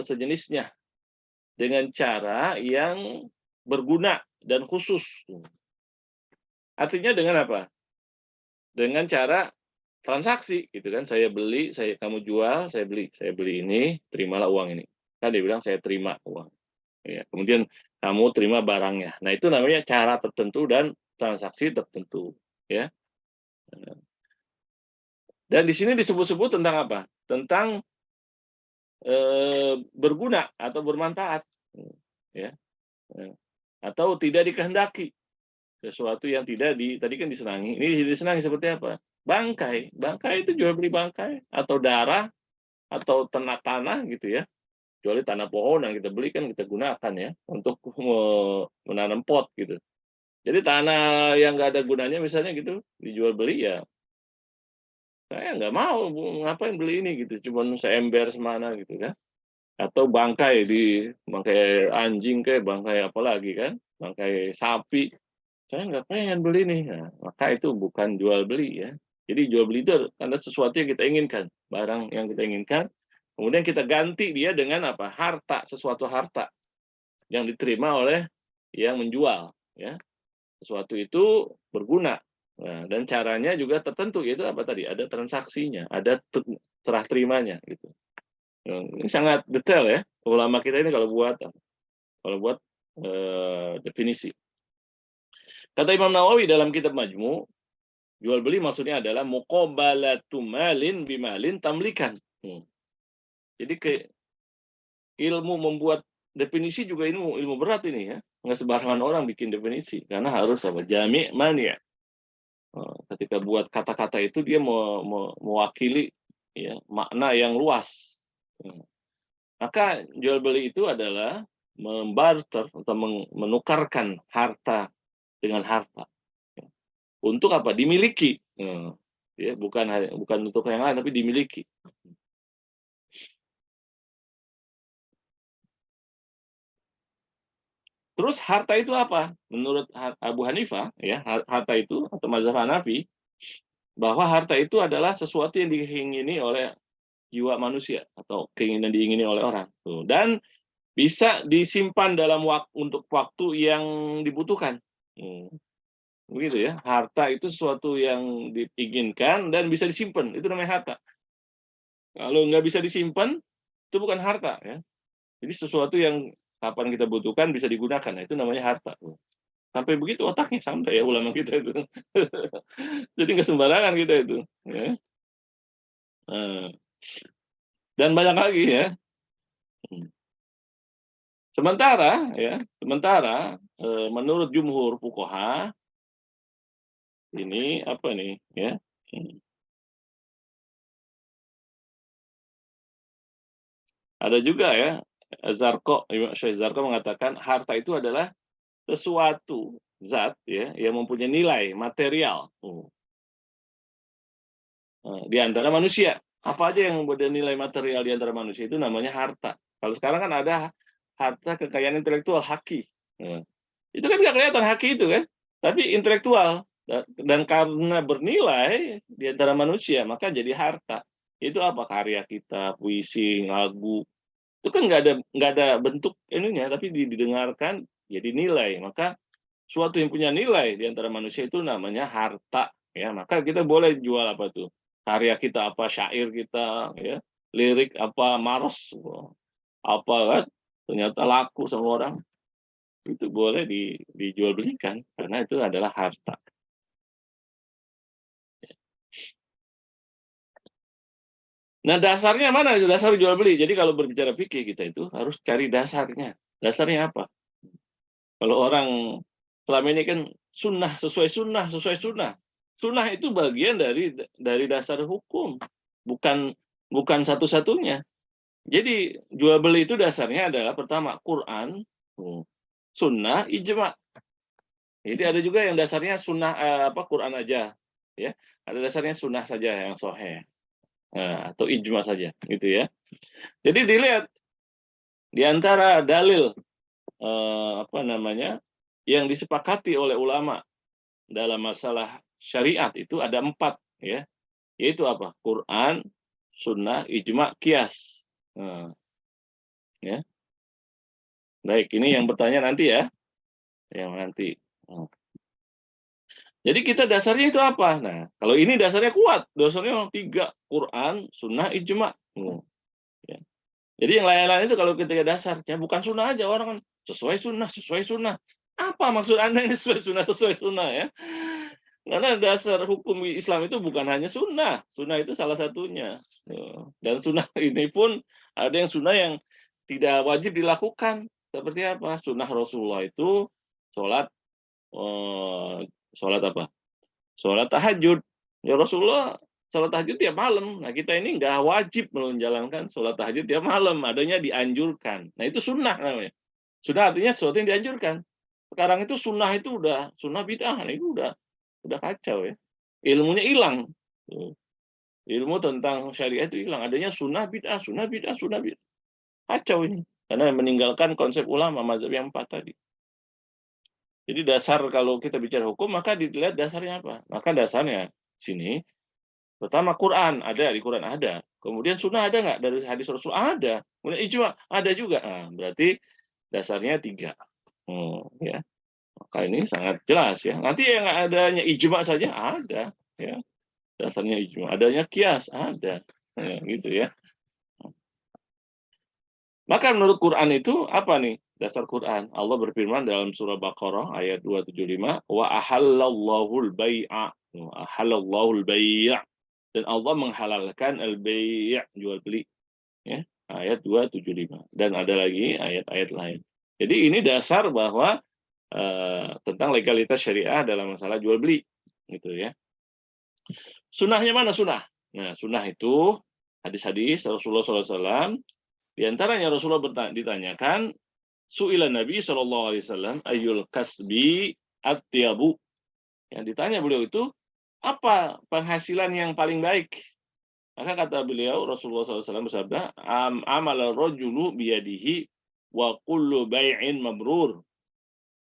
sejenisnya, dengan cara yang berguna dan khusus. Artinya dengan apa? Dengan cara transaksi gitu kan, kamu jual, saya beli ini, terimalah uang ini. Kan dia bilang saya terima uang, ya. Kemudian kamu terima barangnya. Nah, itu namanya cara tertentu dan transaksi tertentu, ya. Dan di sini disebut-sebut tentang apa? Tentang, berguna atau bermanfaat, ya, atau tidak dikehendaki. Sesuatu yang tidak tadi kan disenangi, ini disenangi seperti apa? Bangkai, bangkai itu jual beli bangkai, atau darah, atau tanah gitu ya. Kecuali tanah pohon yang kita beli kan kita gunakan ya, untuk menanam pot gitu. Jadi tanah yang nggak ada gunanya misalnya gitu, dijual beli ya, saya nggak mau, ngapain beli ini gitu, cuman seember semana gitu kan. Atau bangkai anjing kayak bangkai apa lagi kan, bangkai sapi. Saya nggak pengen beli nih. Nah, maka itu bukan jual beli ya. Jadi jual beli itu ada sesuatu yang kita inginkan, barang yang kita inginkan, kemudian kita ganti dia dengan apa? Harta, sesuatu harta yang diterima oleh yang menjual, ya. Sesuatu itu berguna. Nah, dan caranya juga tertentu, yaitu apa tadi? Ada transaksinya, ada serah terimanya gitu. Ini sangat detail ya. Ulama kita ini kalau buat definisi. Kata Imam Nawawi dalam kitab Majmu', jual beli maksudnya adalah muqabalatu malin bimalin tamlikan. Jadi ilmu membuat definisi juga ilmu berat ini ya. Nggak sembarangan orang bikin definisi karena harus apa? Jami' mani'. Ketika buat kata-kata itu dia mewakili ya makna yang luas. Maka jual beli itu adalah membarter atau menukarkan harta dengan harta. Untuk apa? Dimiliki. Ya, bukan untuk yang lain tapi dimiliki. Terus harta itu apa? Menurut Abu Hanifah ya, harta itu atau mazhab Hanafi, bahwa harta itu adalah sesuatu yang diingini oleh jiwa manusia atau keinginan diingini oleh orang. Tuh. Dan bisa disimpan untuk waktu yang dibutuhkan. Begitu ya. Harta itu sesuatu yang diinginkan dan bisa disimpan. Itu namanya harta. Kalau nggak bisa disimpan, itu bukan harta ya. Jadi sesuatu yang kapan kita butuhkan bisa digunakan. Nah, itu namanya harta. Sampai begitu otaknya sampai ya ulama kita itu. Jadi nggak sembarangan kita itu. Ya. Dan banyak lagi ya. Sementara menurut jumhur fuqaha ini apa nih ya? Ada juga ya Imam Syekh Zarko mengatakan harta itu adalah sesuatu zat ya yang mempunyai nilai material di antara manusia. Apa aja yang mempunyai nilai material di antara manusia itu namanya harta. Kalau sekarang kan ada harta kekayaan intelektual haki. Itu kan nggak kelihatan haki itu kan, tapi intelektual dan karena bernilai di antara manusia maka jadi harta. Itu apa karya kita, puisi, lagu itu kan nggak ada bentuk ininya tapi didengarkan jadi nilai. Maka suatu yang punya nilai di antara manusia itu namanya harta ya. Maka kita boleh jual apa tuh karya kita, apa syair kita ya, lirik apa maros apa kan ternyata laku sama orang, itu boleh dijual belikan karena itu adalah harta. Nah, dasarnya mana dasar jual beli? Jadi kalau berbicara fikih kita itu harus cari dasarnya. Dasarnya apa? Kalau orang selama ini kan sunnah sesuai sunnah sesuai sunnah. Sunnah itu bagian dari dasar hukum, bukan satu-satunya. Jadi jual beli itu dasarnya adalah pertama Quran, sunnah, ijma. Jadi ada juga yang dasarnya sunnah Quran aja, ya. Ada dasarnya sunnah saja yang sahih. Atau ijma saja, gitu ya. Jadi dilihat di antara dalil yang disepakati oleh ulama dalam masalah syariat itu ada 4 ya, yaitu apa? Quran, sunnah, ijma, qiyas. Ya. Baik, ini yang bertanya nanti ya, yang nanti. Jadi kita dasarnya itu apa? Nah, kalau ini dasarnya kuat, dasarnya 3, Quran, sunnah, ijma. Ya. Jadi yang lain-lain itu kalau ketika dasarnya bukan sunnah aja, orang kan sesuai sunnah. Apa maksud Anda ini sesuai sunnah ya? Karena dasar hukum Islam itu bukan hanya sunnah itu salah satunya. Dan sunnah ini pun ada yang sunnah yang tidak wajib dilakukan. Seperti apa? Sunnah Rasulullah itu sholat apa? Sholat tahajud. Ya Rasulullah sholat tahajud tiap malam. Nah kita ini nggak wajib menjalankan sholat tahajud tiap malam. Adanya dianjurkan. Nah itu sunnah namanya. Sunnah artinya sesuatu yang dianjurkan. Sekarang itu sunnah itu udah sunnah bid'ah. Nah, itu udah kacau ya. Ilmunya hilang. Ilmu tentang syariat itu hilang. Adanya sunnah bid'ah. Kacau ini. Karena meninggalkan konsep ulama mazhab yang 4 tadi. Jadi dasar kalau kita bicara hukum maka dilihat dasarnya apa? Maka dasarnya sini pertama Quran ada, di Quran ada. Kemudian sunnah ada nggak dari hadis Rasul? Ada. Kemudian ijma ada juga. Nah, berarti dasarnya 3. Ya. Maka ini sangat jelas ya. Nanti yang adanya ijma saja ada ya. Dasarnya ijma. Adanya qiyas ada. Ya, gitu ya. Maka menurut Quran itu apa nih? Dasar Quran. Allah berfirman dalam surah Baqarah ayat 275, wa ahallallahu al-bai'a. Ahallallahu al-bai'. Dan Allah menghalalkan al-bai', jual beli. Ya, ayat 275. Dan ada lagi ayat-ayat lain. Jadi ini dasar bahwa tentang legalitas syariah dalam masalah jual beli, gitu ya. Sunnahnya mana sunnah? Nah, sunnah itu hadis-hadis Rasulullah SAW. Di antaranya Rasulullah ditanyakan, su'ila Nabi SAW, ayyul kasbi at-tiyabu. Yang ditanya beliau itu, apa penghasilan yang paling baik? Maka kata beliau, Rasulullah SAW bersabda, amal rajulu biyadihi wa kullu bai'in mabrur.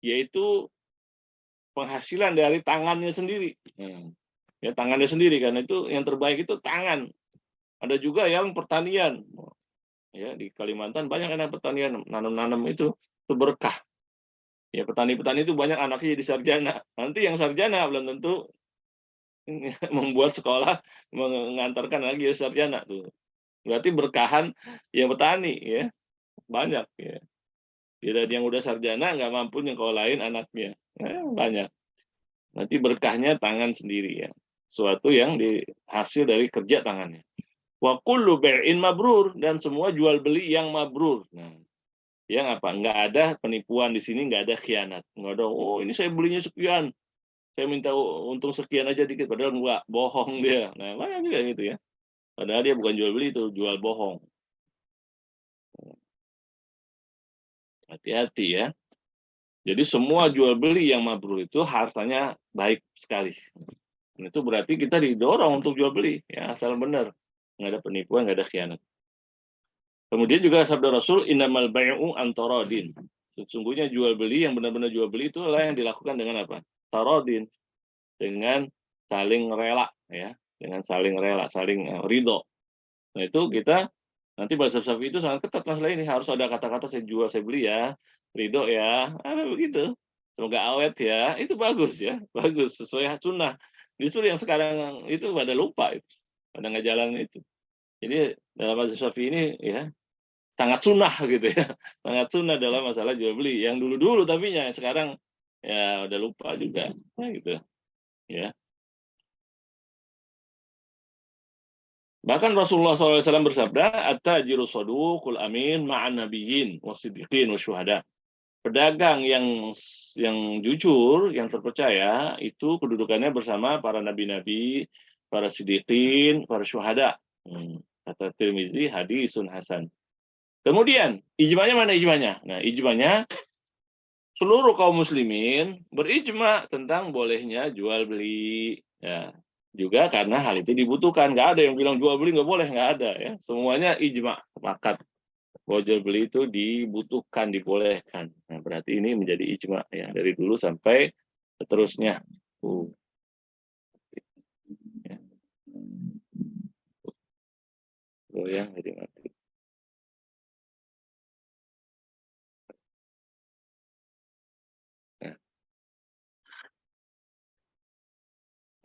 Yaitu penghasilan dari tangannya sendiri. Ya, tangannya sendiri, karena itu yang terbaik itu tangan. Ada juga yang pertanian. Ya, di Kalimantan banyak yang pertanian, nanam-nanam itu berkah. Ya, petani-petani itu banyak anaknya jadi sarjana. Nanti yang sarjana belum tentu membuat sekolah mengantarkan lagi sarjana tuh. Berarti berkahan yang petani ya. Banyak ya. Tidak yang udah sarjana nggak mampu nyekolahin anaknya. Banyak. Nanti berkahnya tangan sendiri ya. Suatu yang hasil dari kerja tangannya. Wa kullu bai'in mabrur, dan semua jual beli yang mabrur. Nah, yang apa? Nggak ada penipuan di sini, nggak ada khianat. Nggak ada, oh ini saya belinya sekian, saya minta untung sekian aja dikit, padahal nggak, bohong dia. Nah, banyak juga gitu ya. Padahal dia bukan jual beli, itu jual bohong. Hati-hati ya. Jadi semua jual beli yang mabrur itu hartanya baik sekali. Dan itu berarti kita didorong untuk jual beli, ya asal benar. Nggak ada penipuan, nggak ada khianat. Kemudian juga sabda Rasul, innamal bai'u antaradin. Sesungguhnya jual beli, yang benar-benar jual beli itu adalah yang dilakukan dengan apa? Taradin, dengan saling rela, ya, dengan saling rela, saling ridho. Nah itu kita nanti bahasa Syafi'i itu sangat ketat masalah ini, harus ada kata-kata saya jual, saya beli ya, ridho ya, begitu. Semoga awet ya, itu bagus ya, bagus sesuai sunnah. Justru yang sekarang itu pada lupa, itu pada nggak jalan itu. Jadi dalam bahasa Syafi'i ini ya sangat sunnah gitu ya, sangat sunnah dalam masalah jual beli. Yang dulu-dulu tapi ya sekarang ya udah lupa juga, nah, gitu ya. Bahkan Rasulullah SAW bersabda, at-tajiru saduqul amin ma'an nabiyyin wasiddiqin wasyuhada. Pedagang yang jujur, yang terpercaya, itu kedudukannya bersama para nabi-nabi, para siddiqin, para syuhada. Kata Tirmizi, hadisun hasan. Kemudian, ijma'nya mana ijma'nya? Nah, ijma'nya seluruh kaum muslimin berijma tentang bolehnya jual beli. Ya, juga karena hal itu dibutuhkan. Nggak ada yang bilang jual beli nggak boleh, nggak ada ya. Semuanya ijma, sepakat bahwa jual beli itu dibutuhkan, dibolehkan. Nah, berarti ini menjadi ijma ya dari dulu sampai seterusnya. Ya. Goyang jadi mati.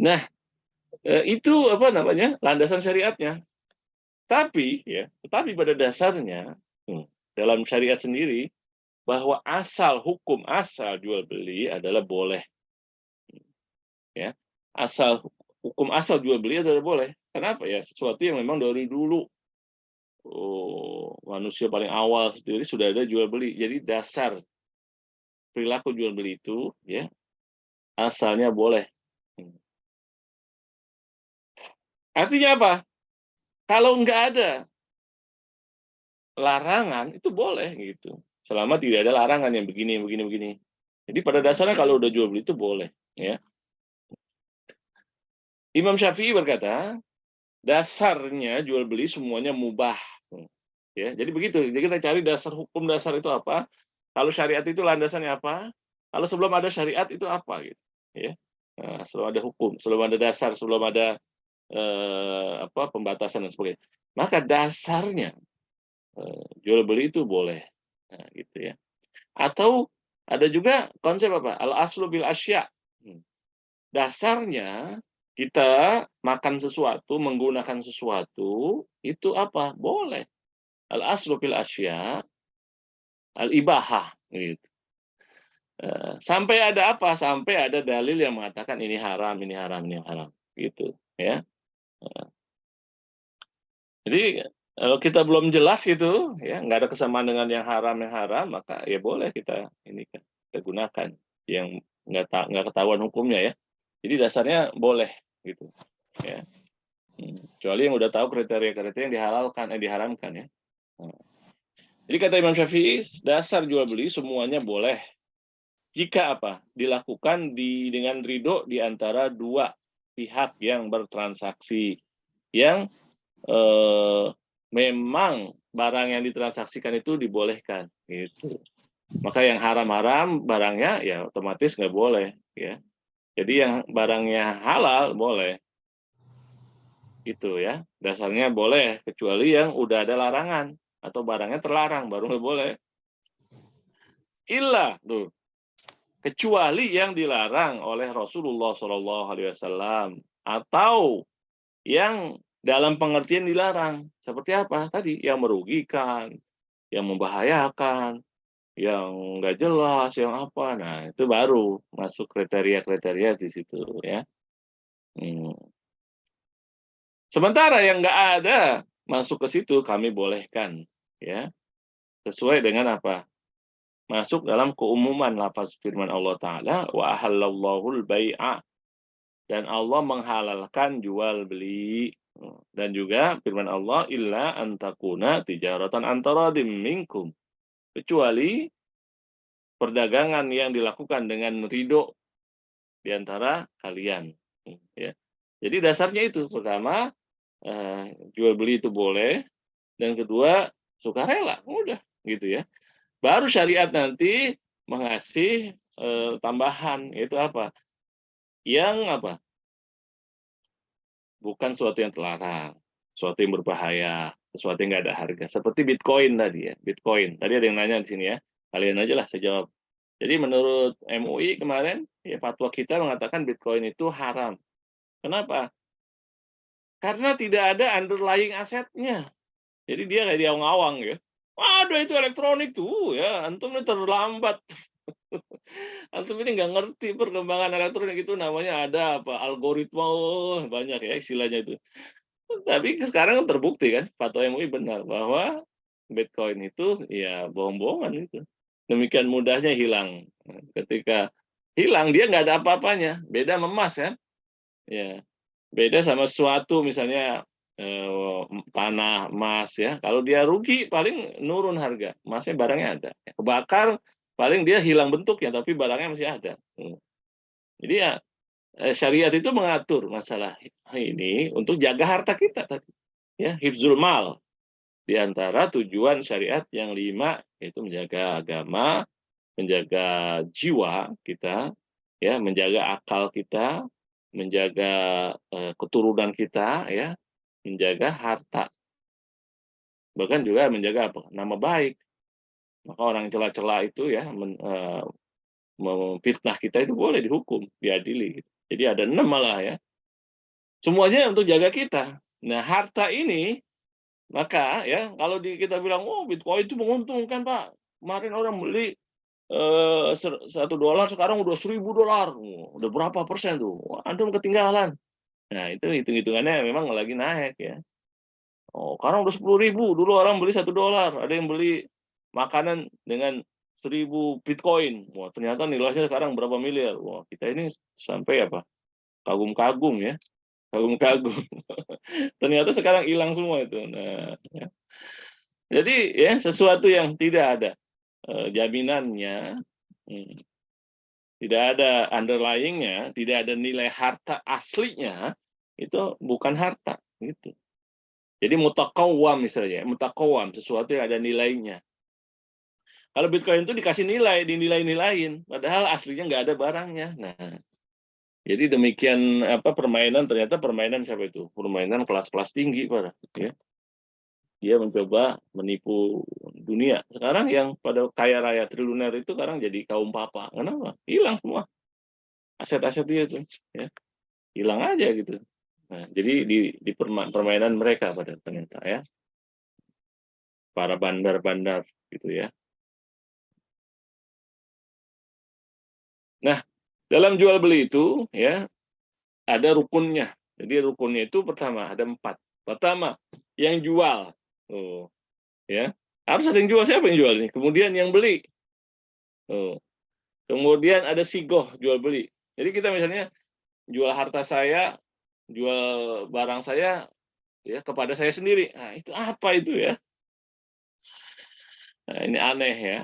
Nah, itu apa namanya? Landasan syariatnya. Tapi tetapi pada dasarnya dalam syariat sendiri bahwa hukum asal jual beli adalah boleh. Ya. Hukum asal jual beli adalah boleh. Kenapa ya? Sesuatu yang memang dari dulu manusia paling awal sendiri sudah ada jual beli. Jadi dasar perilaku jual beli itu ya asalnya boleh. Artinya apa? Kalau nggak ada larangan itu boleh gitu. Selama tidak ada larangan yang begini, begini, begini. Jadi pada dasarnya kalau udah jual beli itu boleh. Ya. Imam Syafi'i berkata, dasarnya jual beli semuanya mubah. Ya, jadi begitu. Jadi kita cari hukum dasar itu apa? Kalau syariat itu landasannya apa? Kalau sebelum ada syariat itu apa gitu. Ya. Nah, sebelum ada hukum, sebelum ada dasar, sebelum ada pembatasan dan sebagainya. Maka dasarnya jual beli itu boleh. Nah, gitu ya. Atau ada juga konsep apa? Al-aslu bil asya. Dasarnya kita makan sesuatu, menggunakan sesuatu, itu apa? Boleh. Al-aslu bil asya, al-ibahah. Gitu. Sampai ada apa? Sampai ada dalil yang mengatakan ini haram, ini haram, ini haram. Gitu. Ya. Jadi kalau kita belum jelas gitu, ya nggak ada kesamaan dengan yang haram, maka ya boleh kita ini kan kita gunakan yang nggak ketahuan hukumnya ya. Jadi dasarnya boleh gitu. Ya. Kecuali yang udah tahu kriteria-kriteria yang diharamkan ya. Jadi kata Imam Syafi'i, dasar jual beli semuanya boleh. Jika apa? Dilakukan dengan ridho di antara dua pihak yang bertransaksi. Yang memang barang yang ditransaksikan itu dibolehkan. Gitu. Maka yang haram-haram barangnya ya otomatis nggak boleh. Ya. Jadi yang barangnya halal boleh. Itu ya. Dasarnya boleh. Kecuali yang udah ada larangan. Atau barangnya terlarang baru nggak boleh. Tuh. Kecuali yang dilarang oleh Rasulullah SAW atau yang dalam pengertian dilarang. Seperti apa? Tadi yang merugikan, yang membahayakan, yang nggak jelas, yang apa. Nah, itu baru masuk kriteria-kriteria di situ ya. Sementara yang nggak ada masuk ke situ kami bolehkan ya. Sesuai dengan apa? masuk dalam keumuman lafaz firman Allah Ta'ala, wa ahallallahul bai'a, dan Allah menghalalkan jual beli. Dan juga firman Allah, illa antakuna tijaratan antaradim minkum, kecuali perdagangan yang dilakukan dengan ridho di antara kalian. Ya. Jadi dasarnya itu, pertama, jual beli itu boleh, dan kedua, sukarela, udah gitu ya. Baru syariat nanti mengasih tambahan, yaitu apa? Yang apa? Bukan sesuatu yang terlarang, sesuatu yang berbahaya, sesuatu yang nggak ada harga. Seperti Bitcoin tadi ya, Bitcoin. Tadi ada yang nanya di sini ya, kalian aja lah saya jawab. Jadi menurut MUI kemarin, ya fatwa kita mengatakan Bitcoin itu haram. Kenapa? Karena tidak ada underlying asetnya. Jadi dia kayak diawang-awang ya. Waduh itu elektronik tuh ya, antum ini terlambat. Antum ini nggak ngerti perkembangan elektronik itu, namanya ada apa algoritma, banyak ya istilahnya itu. Tapi sekarang terbukti kan, fatwa MUI benar bahwa Bitcoin itu ya bohong-bohongan itu. Demikian mudahnya hilang. Ketika hilang dia nggak ada apa-apanya. Beda sama emas kan? Ya, beda sama sesuatu misalnya tanah emas ya. Kalau dia rugi paling nurun harga, emasnya barangnya ada. Kebakar paling dia hilang bentuknya tapi barangnya masih ada. Jadi ya syariat itu mengatur masalah ini untuk jaga harta kita tadi. Ya, hifzul mal. Di antara tujuan syariat yang 5 yaitu menjaga agama, menjaga jiwa kita, ya, menjaga akal kita, menjaga keturunan kita, ya, menjaga harta. Bahkan juga menjaga apa? Nama baik. Maka orang celah-celah itu ya memfitnah kita itu boleh dihukum, diadili. Jadi ada 6 malah ya. Semuanya untuk jaga kita. Nah, harta ini maka ya kalau kita bilang, oh Bitcoin itu menguntungkan Pak. Kemarin orang beli $1 sekarang udah $1.000. Udah berapa persen tuh? Wah, antum ketinggalan. Nah, itu hitung-hitungannya memang lagi naik ya. Oh, sekarang udah 10.000. Dulu orang beli $1. Ada yang beli makanan dengan 1.000 Bitcoin. Wah, ternyata nilainya sekarang berapa miliar. Wah, kita ini sampai apa? Kagum-kagum ya. Kagum-kagum. Ternyata sekarang hilang semua itu. Nah, ya. Jadi ya sesuatu yang tidak ada jaminannya, tidak ada underlying-nya, tidak ada nilai harta aslinya, itu bukan harta gitu. Jadi mutakawam misalnya, mutakawam sesuatu yang ada nilainya. Kalau Bitcoin itu dikasih nilai, dinilai-nilain, padahal aslinya nggak ada barangnya. Nah, jadi demikian apa permainan, ternyata permainan siapa itu? Permainan kelas-kelas tinggi, Pak. Ya. Dia mencoba menipu dunia. Sekarang yang pada kaya raya triliuner itu sekarang jadi kaum papa. Kenapa? Hilang semua aset-aset dia tuh. Ya. Hilang aja gitu. Nah, jadi di permainan mereka pada ternyata ya. Para bandar-bandar gitu ya. Nah, dalam jual beli itu ya ada rukunnya. Jadi rukunnya itu pertama ada 4. Pertama, yang jual. Oh, ya. Harus ada yang jual, siapa yang jual nih? Kemudian yang beli. Oh. Kemudian ada sigoh jual beli. Jadi kita misalnya jual harta saya, jual barang saya ya kepada saya sendiri. Nah, itu apa itu ya? Nah, ini aneh ya.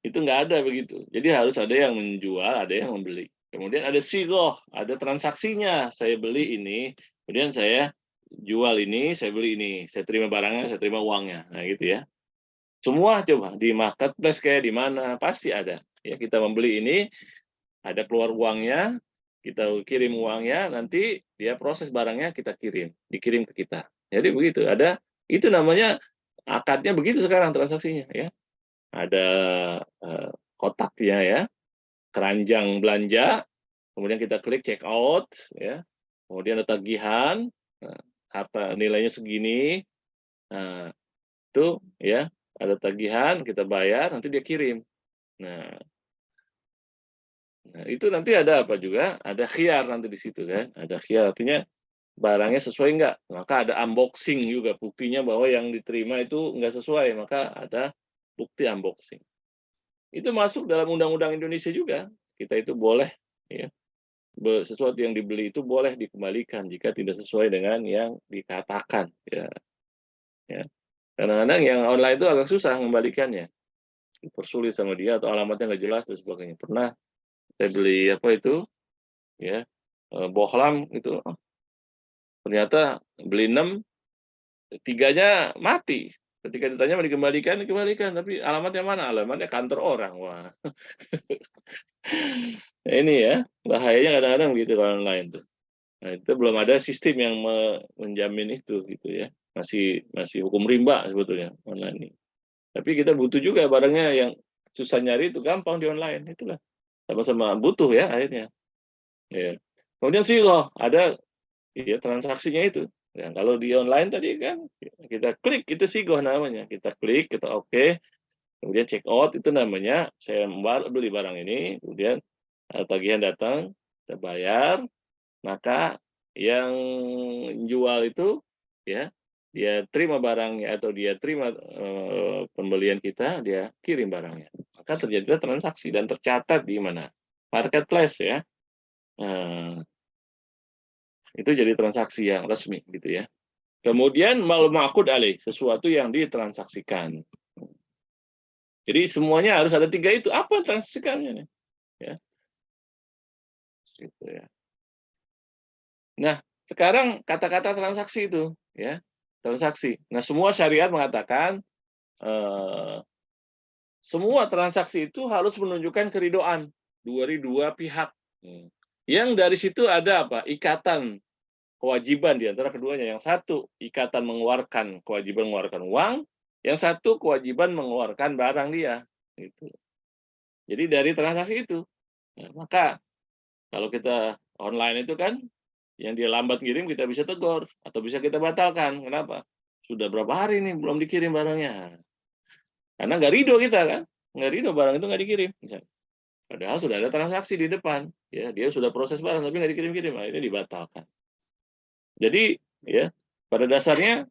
Itu nggak ada begitu. Jadi harus ada yang menjual, ada yang membeli. Kemudian ada sigoh, ada transaksinya. Saya beli ini, kemudian saya jual ini, saya beli ini. Saya terima barangnya, saya terima uangnya. Nah gitu ya. Semua coba di marketplace kayak di mana pasti ada. Ya kita membeli ini, ada keluar uangnya, kita kirim uangnya, nanti dia proses barangnya kita kirim, dikirim ke kita. Jadi begitu. Ada itu namanya akadnya begitu sekarang transaksinya ya. Ada kotaknya ya, keranjang belanja, kemudian kita klik check out ya. Kemudian ada tagihan, harta nilainya segini. Nah, itu ya, ada tagihan, kita bayar, nanti dia kirim. Nah, itu nanti ada apa juga? Ada khiar nanti di situ kan. Ada khiar artinya barangnya sesuai enggak. Maka ada unboxing juga buktinya bahwa yang diterima itu enggak sesuai. Maka ada bukti unboxing. Itu masuk dalam undang-undang Indonesia juga. Kita itu boleh, ya, sesuatu yang dibeli itu boleh dikembalikan jika tidak sesuai dengan yang dikatakan. Ya. Kadang-kadang yang online itu agak susah mengembalikannya. Dipersulit sama dia atau alamatnya nggak jelas dan sebagainya. Pernah saya beli apa itu, ya, bohlam itu, ternyata beli 6, 3-nya mati. Ketika ditanya mau dikembalikan, tapi alamatnya mana? Alamatnya kantor orang. Wah. Ini ya, bahayanya kadang-kadang gitu kalau online tuh. Nah, itu belum ada sistem yang menjamin itu gitu ya. Masih hukum rimba sebetulnya online ini. Tapi kita butuh juga barangnya yang susah nyari itu gampang di online, itulah. Sama-sama butuh ya akhirnya. Ya. Kemudian sih loh ada ya transaksinya itu. Ya, kalau di online tadi kan kita klik itu sigoh namanya. Kita klik, kita oke, kemudian check out itu namanya saya beli barang ini, kemudian tagihan datang, kita bayar, maka yang jual itu ya dia terima barangnya atau dia terima pembelian kita, dia kirim barangnya. Maka terjadilah transaksi dan tercatat di mana? Marketplace ya. Itu jadi transaksi yang resmi gitu ya. Kemudian mal ma'qud alaih, sesuatu yang ditransaksikan. Jadi semuanya harus ada 3 itu. Apa transaksikannya nih? Ya. Gitu ya. Nah, sekarang kata-kata transaksi itu ya, transaksi. Nah, semua syariat mengatakan semua transaksi itu harus menunjukkan keridhaan dari dua pihak. Yang dari situ ada apa? Ikatan kewajiban di antara keduanya. Yang satu, ikatan mengeluarkan, kewajiban mengeluarkan uang. Yang satu, kewajiban mengeluarkan barang dia. Gitu. Jadi dari transaksi itu. Nah, maka kalau kita online itu kan, yang dia lambat kirim kita bisa tegur. Atau bisa kita batalkan. Kenapa? Sudah berapa hari nih belum dikirim barangnya. Karena nggak ridho kita kan. Nggak ridho barang itu nggak dikirim. Misalnya. Padahal sudah ada transaksi di depan. Ya, dia sudah proses barang tapi nggak dikirim-kirim. Akhirnya dibatalkan. Jadi ya pada dasarnya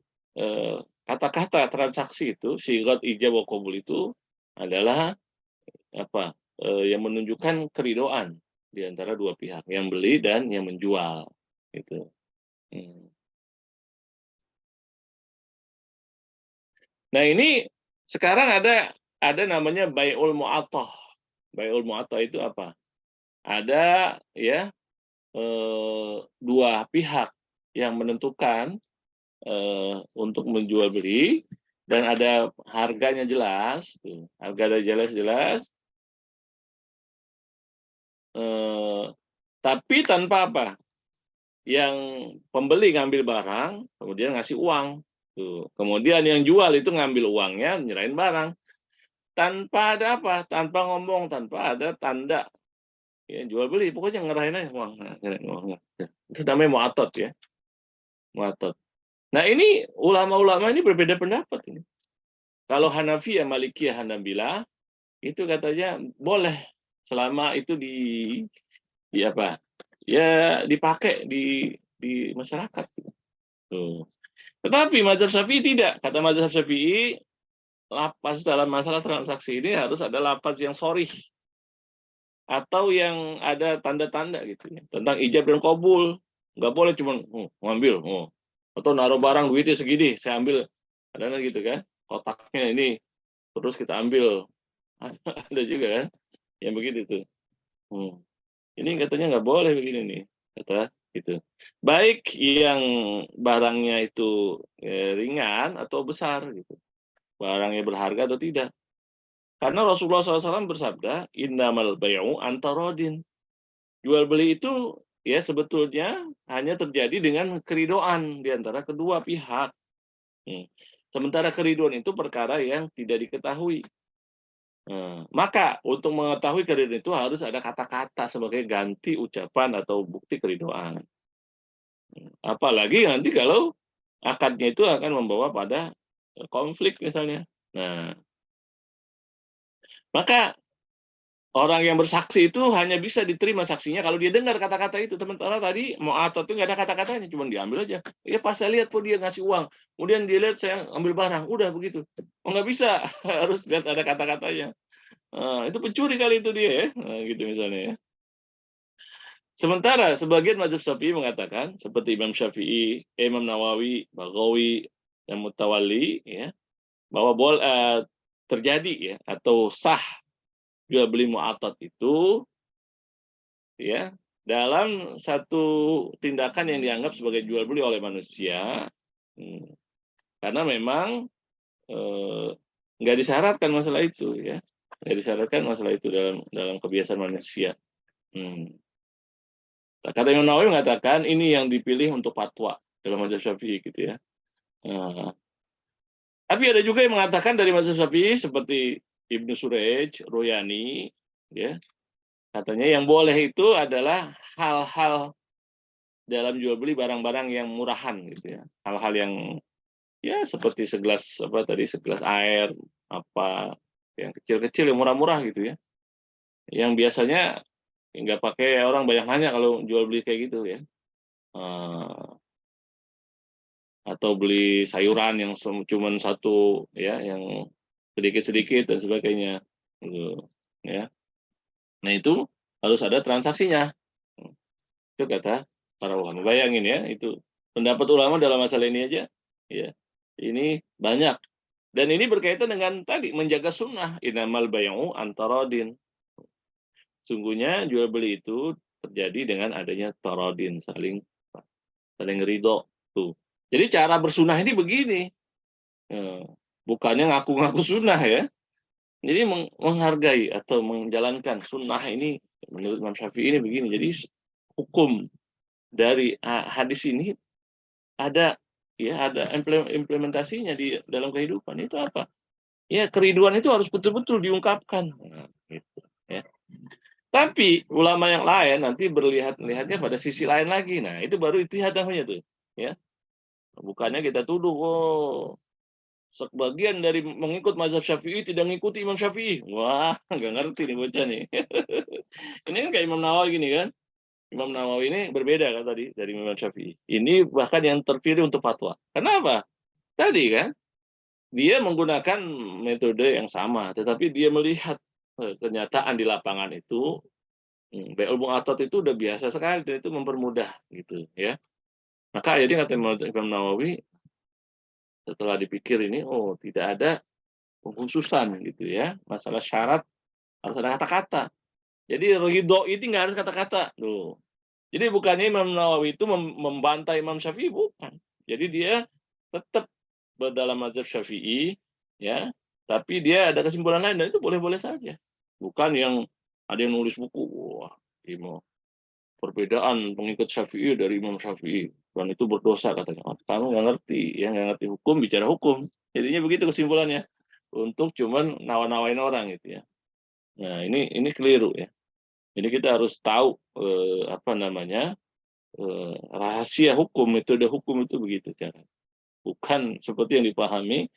kata-kata transaksi itu sigat ijab wa qabul itu adalah apa? Yang menunjukkan keridhaan di antara dua pihak, yang beli dan yang menjual gitu. Nah, ini sekarang ada namanya bai'ul mu'attah. Bai'ul mu'attah itu apa? Ada ya dua pihak yang menentukan untuk menjual beli dan ada harganya jelas, tuh. Harga jelas, tapi tanpa apa? Yang pembeli ngambil barang, kemudian ngasih uang, tuh. Kemudian yang jual itu ngambil uangnya, nyerahin barang, tanpa ada apa? Tanpa ngomong, tanpa ada tanda. Ya, jual beli, pokoknya ngerahin aja uang, ngerahin uangnya. Itu namanya mu'atot ya, mu'atot. Nah ini ulama-ulama ini berbeda pendapat ini. Kalau Hanafi, Malikiyah, Hanabilah itu katanya boleh selama itu di apa? Ya dipakai di masyarakat. Tuh. Tetapi mazhab Syafi'i tidak. Kata mazhab Syafi'i, lapas dalam masalah transaksi ini harus ada lapas yang sorih atau yang ada tanda-tanda gitu ya tentang ijab dan qabul. Nggak boleh cuma ngambil atau naruh barang duitnya segini saya ambil, ada gitu kan, kotaknya ini terus kita ambil. Ada juga kan yang begitu tuh. Ini katanya nggak boleh begini nih kata gitu, baik yang barangnya itu ringan atau besar gitu, barangnya berharga atau tidak. Karena Rasulullah SAW bersabda, innamal bai'u antarodin. Jual beli itu ya sebetulnya hanya terjadi dengan keridhaan di antara kedua pihak. Sementara keridhaan itu perkara yang tidak diketahui. Maka untuk mengetahui keridhaan itu harus ada kata-kata sebagai ganti ucapan atau bukti keridhaan. Apalagi nanti kalau akadnya itu akan membawa pada konflik misalnya. Nah, maka orang yang bersaksi itu hanya bisa diterima saksinya kalau dia dengar kata-kata itu. Sementara tadi mu'atat itu nggak ada kata-katanya, cuma diambil aja. Ya pas saya lihat kok dia ngasih uang, kemudian dia lihat saya ambil barang, udah begitu. Oh nggak bisa, harus lihat ada kata-katanya. Itu pencuri kali itu dia ya, gitu misalnya ya. Sementara sebagian mazhab Syafi'i mengatakan seperti Imam Syafi'i, Imam Nawawi, Baghawi, dan Mutawalli ya, bahwa terjadi ya atau sah jual beli mu'atat itu ya dalam satu tindakan yang dianggap sebagai jual beli oleh manusia, karena memang nggak disyaratkan masalah itu ya, nggak disyaratkan masalah itu dalam kebiasaan manusia. Kata Imam Nawawi mengatakan ini yang dipilih untuk fatwa dalam mazhab Syafi'i gitu ya. Tapi ada juga yang mengatakan dari mazhab Syafi'i seperti Ibnu Surayj, Royani, ya, katanya yang boleh itu adalah hal-hal dalam jual beli barang-barang yang murahan gitu ya. Hal-hal yang ya seperti segelas air apa yang kecil-kecil yang murah-murah gitu ya. Yang biasanya nggak pakai orang banyak nanya kalau jual beli kayak gitu ya. Atau beli sayuran yang cuma satu ya yang sedikit-sedikit dan sebagainya gitu ya. Nah itu harus ada transaksinya. Itu kata para ulama. Bayangin ya, itu pendapat ulama dalam masalah ini aja ya. Ini banyak. Dan ini berkaitan dengan tadi menjaga sunnah, inamal bay'u antaradin. Sungguhnya jual beli itu terjadi dengan adanya taradin, saling ridho tuh. Jadi cara bersunah ini begini. Bukannya ngaku-ngaku sunnah ya. Jadi menghargai atau menjalankan sunnah ini menurut Imam Syafi'i ini begini. Jadi hukum dari hadis ini ada implementasinya di dalam kehidupan. Itu apa? Ya keriduan itu harus betul-betul diungkapkan. Nah, gitu, ya. Tapi ulama yang lain nanti melihatnya pada sisi lain lagi. Nah itu baru ijtihad namanya tuh. Ya. Bukannya kita tuduh, sebagian dari mengikut mazhab Syafi'i tidak mengikuti Imam Syafi'i. Wah, nggak ngerti nih bocah nih. Ini kan kayak Imam Nawawi gini kan. Imam Nawawi ini berbeda kan tadi dari Imam Syafi'i. Ini bahkan yang terpilih untuk fatwa. Kenapa? Tadi kan dia menggunakan metode yang sama, tetapi dia melihat kenyataan di lapangan itu, bai'ul mu'atat itu udah biasa sekali dan itu mempermudah gitu ya. Maka akhirnya kata Imam Nawawi setelah dipikir ini, tidak ada pengkhususan gitu ya. Masalah syarat harus ada kata-kata. Jadi ridho itu nggak harus kata-kata. Tuh. Jadi bukannya Imam Nawawi itu membantai Imam Syafi'i, bukan. Jadi dia tetap dalam mazhab Syafi'i, ya. Tapi dia ada kesimpulan lain dan itu boleh-boleh saja. Bukan yang ada yang nulis buku, wah, ini perbedaan pengikut Syafi'i dari Imam Syafi'i dan itu berdosa katanya. Kamu nggak ngerti, ya nggak ngerti hukum bicara hukum. Jadinya begitu kesimpulannya. Untuk cuman nawa-nawain orang gitu ya. Nah ini keliru ya. Jadi kita harus tahu rahasia hukum, metode hukum itu begitu cara. Bukan seperti yang dipahami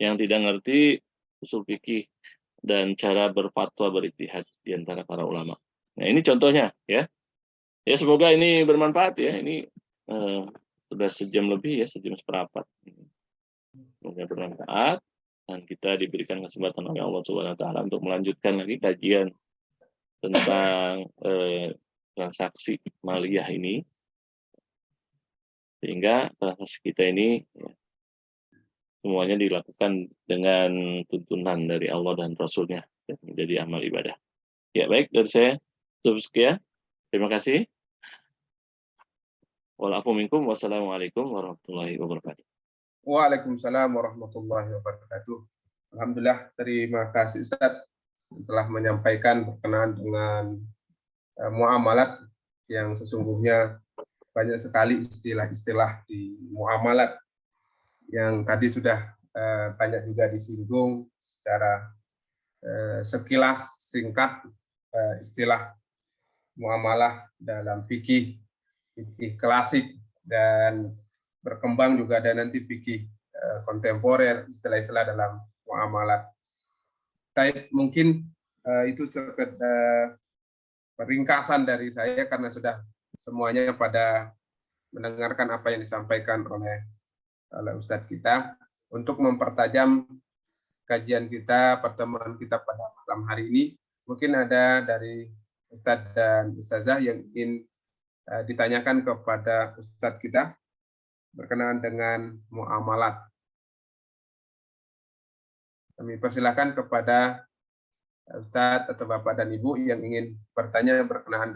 yang tidak ngerti usul fikih dan cara berfatwa berijtihad di antara para ulama. Nah ini contohnya ya. Ya semoga ini bermanfaat ya. Ini sudah sejam lebih ya, sejam seperempat. Semoga bermanfaat dan kita diberikan kesempatan oleh Allah Subhanahu wa taala untuk melanjutkan lagi kajian tentang transaksi maliyah ini sehingga transaksi kita ini semuanya dilakukan dengan tuntunan dari Allah dan Rasul-Nya dan menjadi amal ibadah. Ya baik dari saya cukup sekian. Terima kasih. Wassalamualaikum warahmatullahi wabarakatuh. Waalaikumsalam warahmatullahi wabarakatuh. Alhamdulillah, terima kasih Ustaz telah menyampaikan berkenaan dengan muamalat yang sesungguhnya banyak sekali istilah-istilah di muamalat yang tadi sudah banyak juga disinggung secara sekilas singkat istilah muamalah dalam fikih klasik dan berkembang juga ada nanti fikih kontemporer istilah-istilah dalam muamalat. Mungkin Itu sekedar ringkasan dari saya karena sudah semuanya pada mendengarkan apa yang disampaikan oleh Ustadz kita. Untuk mempertajam kajian kita, pertemuan kita pada malam hari ini, mungkin ada dari Ustadz dan Ustazah yang ingin ditanyakan kepada Ustadz kita berkenaan dengan muamalat. Kami persilakan kepada Ustadz atau Bapak dan Ibu yang ingin bertanya berkenaan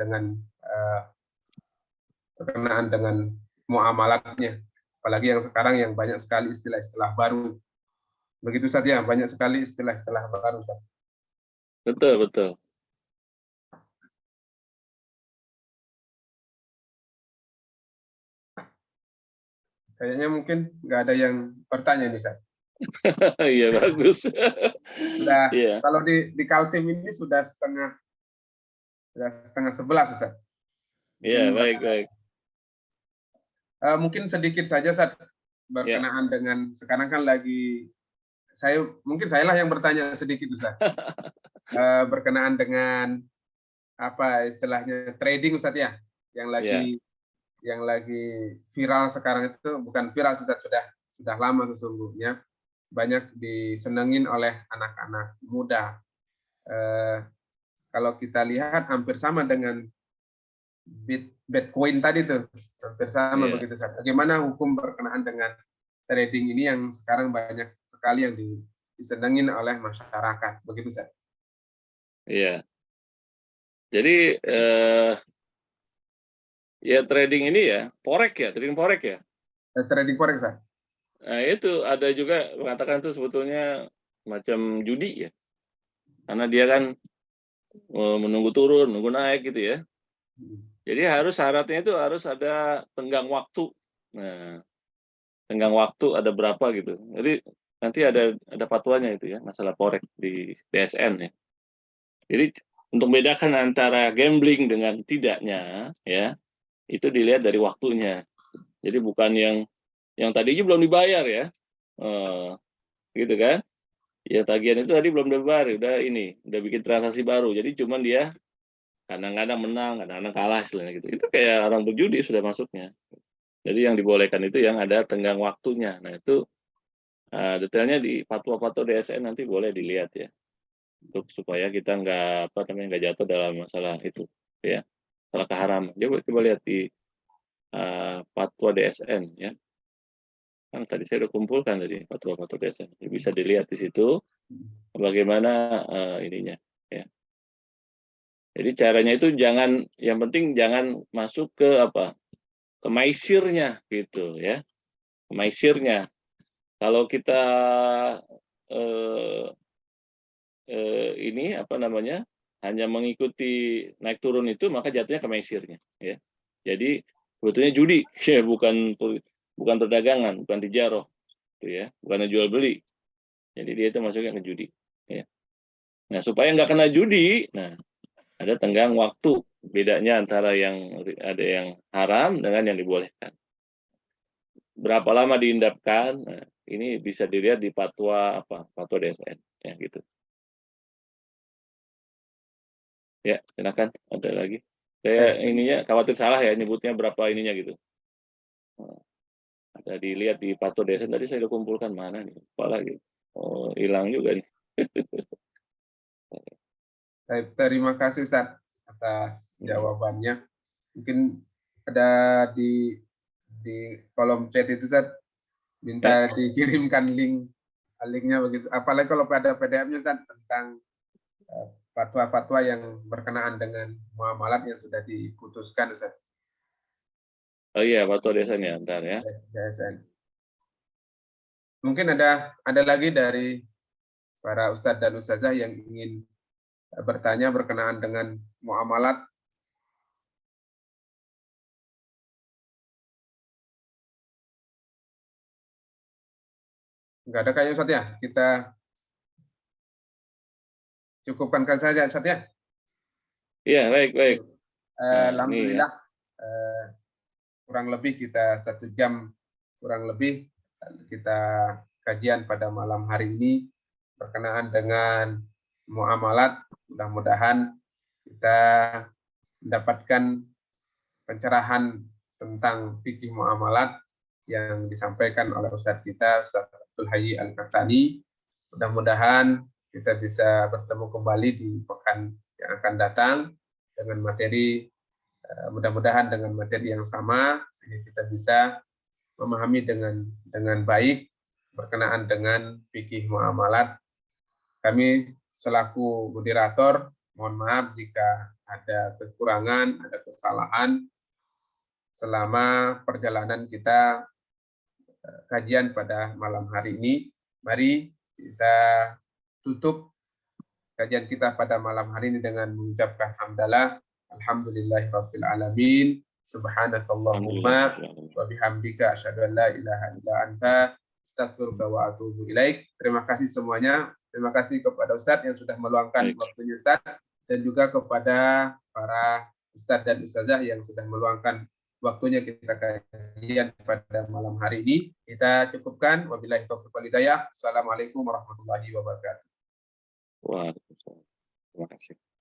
dengan muamalatnya. Apalagi yang sekarang yang banyak sekali istilah-istilah baru. Begitu Ustadz ya, banyak sekali istilah-istilah baru Ustadz. Betul, betul. Kayaknya mungkin nggak ada yang bertanya nih Ustadz. Iya, bagus. Sudah, Iya. kalau di Kaltim ini sudah setengah 11 Ustadz. Iya, baik. Mungkin sedikit saja Ustadz berkenaan dengan sekarang kan lagi mungkin sayalah yang bertanya sedikit Ustadz. Berkenaan dengan apa istilahnya trading Ustadz ya, yang lagi viral sekarang itu, bukan viral Ustadz, sudah lama sesungguhnya, banyak disenengin oleh anak-anak muda. Kalau kita lihat hampir sama dengan Bitcoin tadi tuh, hampir sama begitu Ustadz. Bagaimana hukum berkenaan dengan trading ini yang sekarang banyak sekali yang disenengin oleh masyarakat, begitu Ustadz? Iya. Jadi ya trading ini ya, trading forex ya. Trading forex Ustadz. Nah, itu ada juga mengatakan itu sebetulnya macam judi ya. Karena dia kan menunggu turun, menunggu naik gitu ya. Jadi syaratnya itu harus ada tenggang waktu. Nah, tenggang waktu ada berapa gitu. Jadi nanti ada fatwanya itu ya, masalah forex di BSN ya. Jadi untuk membedakan antara gambling dengan tidaknya ya, itu dilihat dari waktunya. Jadi bukan yang tadinya belum dibayar ya. Gitu kan. Ya tagihan itu tadi belum dibayar, udah bikin transaksi baru. Jadi cuman dia kadang-kadang menang, kadang-kadang kalah istilahnya gitu. Itu kayak orang berjudi sudah masuknya. Jadi yang dibolehkan itu yang ada tenggang waktunya. Nah itu detailnya di fatwa-fatwa DSN nanti boleh dilihat ya, untuk supaya kita nggak jatuh dalam masalah itu ya, masalah keharaman. Coba lihat di fatwa DSN ya. Kan tadi saya udah kumpulkan tadi fatwa-fatwa DSN. Bisa dilihat di situ bagaimana ininya ya. Jadi caranya itu yang penting jangan masuk ke maisirnya gitu ya. Maisirnya. Kalau kita hanya mengikuti naik turun itu, maka jatuhnya ke maisirnya ya. Jadi sebetulnya judi ya, bukan perdagangan, bukan tijaroh gitu ya, bukan jual beli. Jadi dia itu masuknya ke judi ya. Nah, supaya nggak kena judi, nah ada tenggang waktu bedanya antara ada yang haram dengan yang dibolehkan. Berapa lama diindapkan? Nah, ini bisa dilihat di fatwa DSN ya gitu. Ya, silakan. Ada lagi. Saya ininya khawatir salah ya nyebutnya berapa ininya gitu. Ada dilihat di fatwa DSN tadi saya udah kumpulkan mana nih? Apalagi. Oh, hilang juga nih. Terima kasih Ustadz atas jawabannya. Mungkin ada di kolom chat itu Ustadz, minta dikirimkan linknya begitu. Apalagi kalau ada PDF-nya Ustadz tentang fatwa-fatwa yang berkenaan dengan muamalat yang sudah diputuskan Ustadz. Oh iya, fatwa DSN ya, ntar ya. DSN. Mungkin ada lagi dari para Ustadz dan Ustazah yang ingin bertanya berkenaan dengan muamalat. Enggak ada kayaknya Ustadz ya? Kita cukupkan saja Ustadz ya? Iya, baik. Alhamdulillah, kurang lebih kita 1 jam kurang lebih kita kajian pada malam hari ini berkenaan dengan muamalat. Mudah-mudahan kita mendapatkan pencerahan tentang fikih muamalat yang disampaikan oleh Ustadz kita, Ustadz Abdul Hayy Al-Kahtani. Mudah-mudahan kita bisa bertemu kembali di pekan yang akan datang dengan materi, mudah-mudahan dengan materi yang sama, sehingga kita bisa memahami dengan baik berkenaan dengan fikih muamalat. Kami selaku moderator, mohon maaf jika ada kekurangan, ada kesalahan selama perjalanan kita kajian pada malam hari ini. Mari kita tutup kajian kita pada malam hari ini dengan mengucapkan hamdalah, alhamdulillahirabbil alamin, subhanakallahumma wa bihamdika asyhadu an la ilaha illa anta astaghfiruka wa atubu ilaik. Terima kasih semuanya. Terima kasih kepada Ustadz yang sudah meluangkan waktunya Ustadz, dan juga kepada para Ustadz dan Ustazah yang sudah meluangkan waktunya kita kajian pada malam hari ini. Kita cukupkan. Wabillahi taufiq wal hidayah. Assalamualaikum warahmatullahi wabarakatuh. Waalaikumsalam. Terima kasih.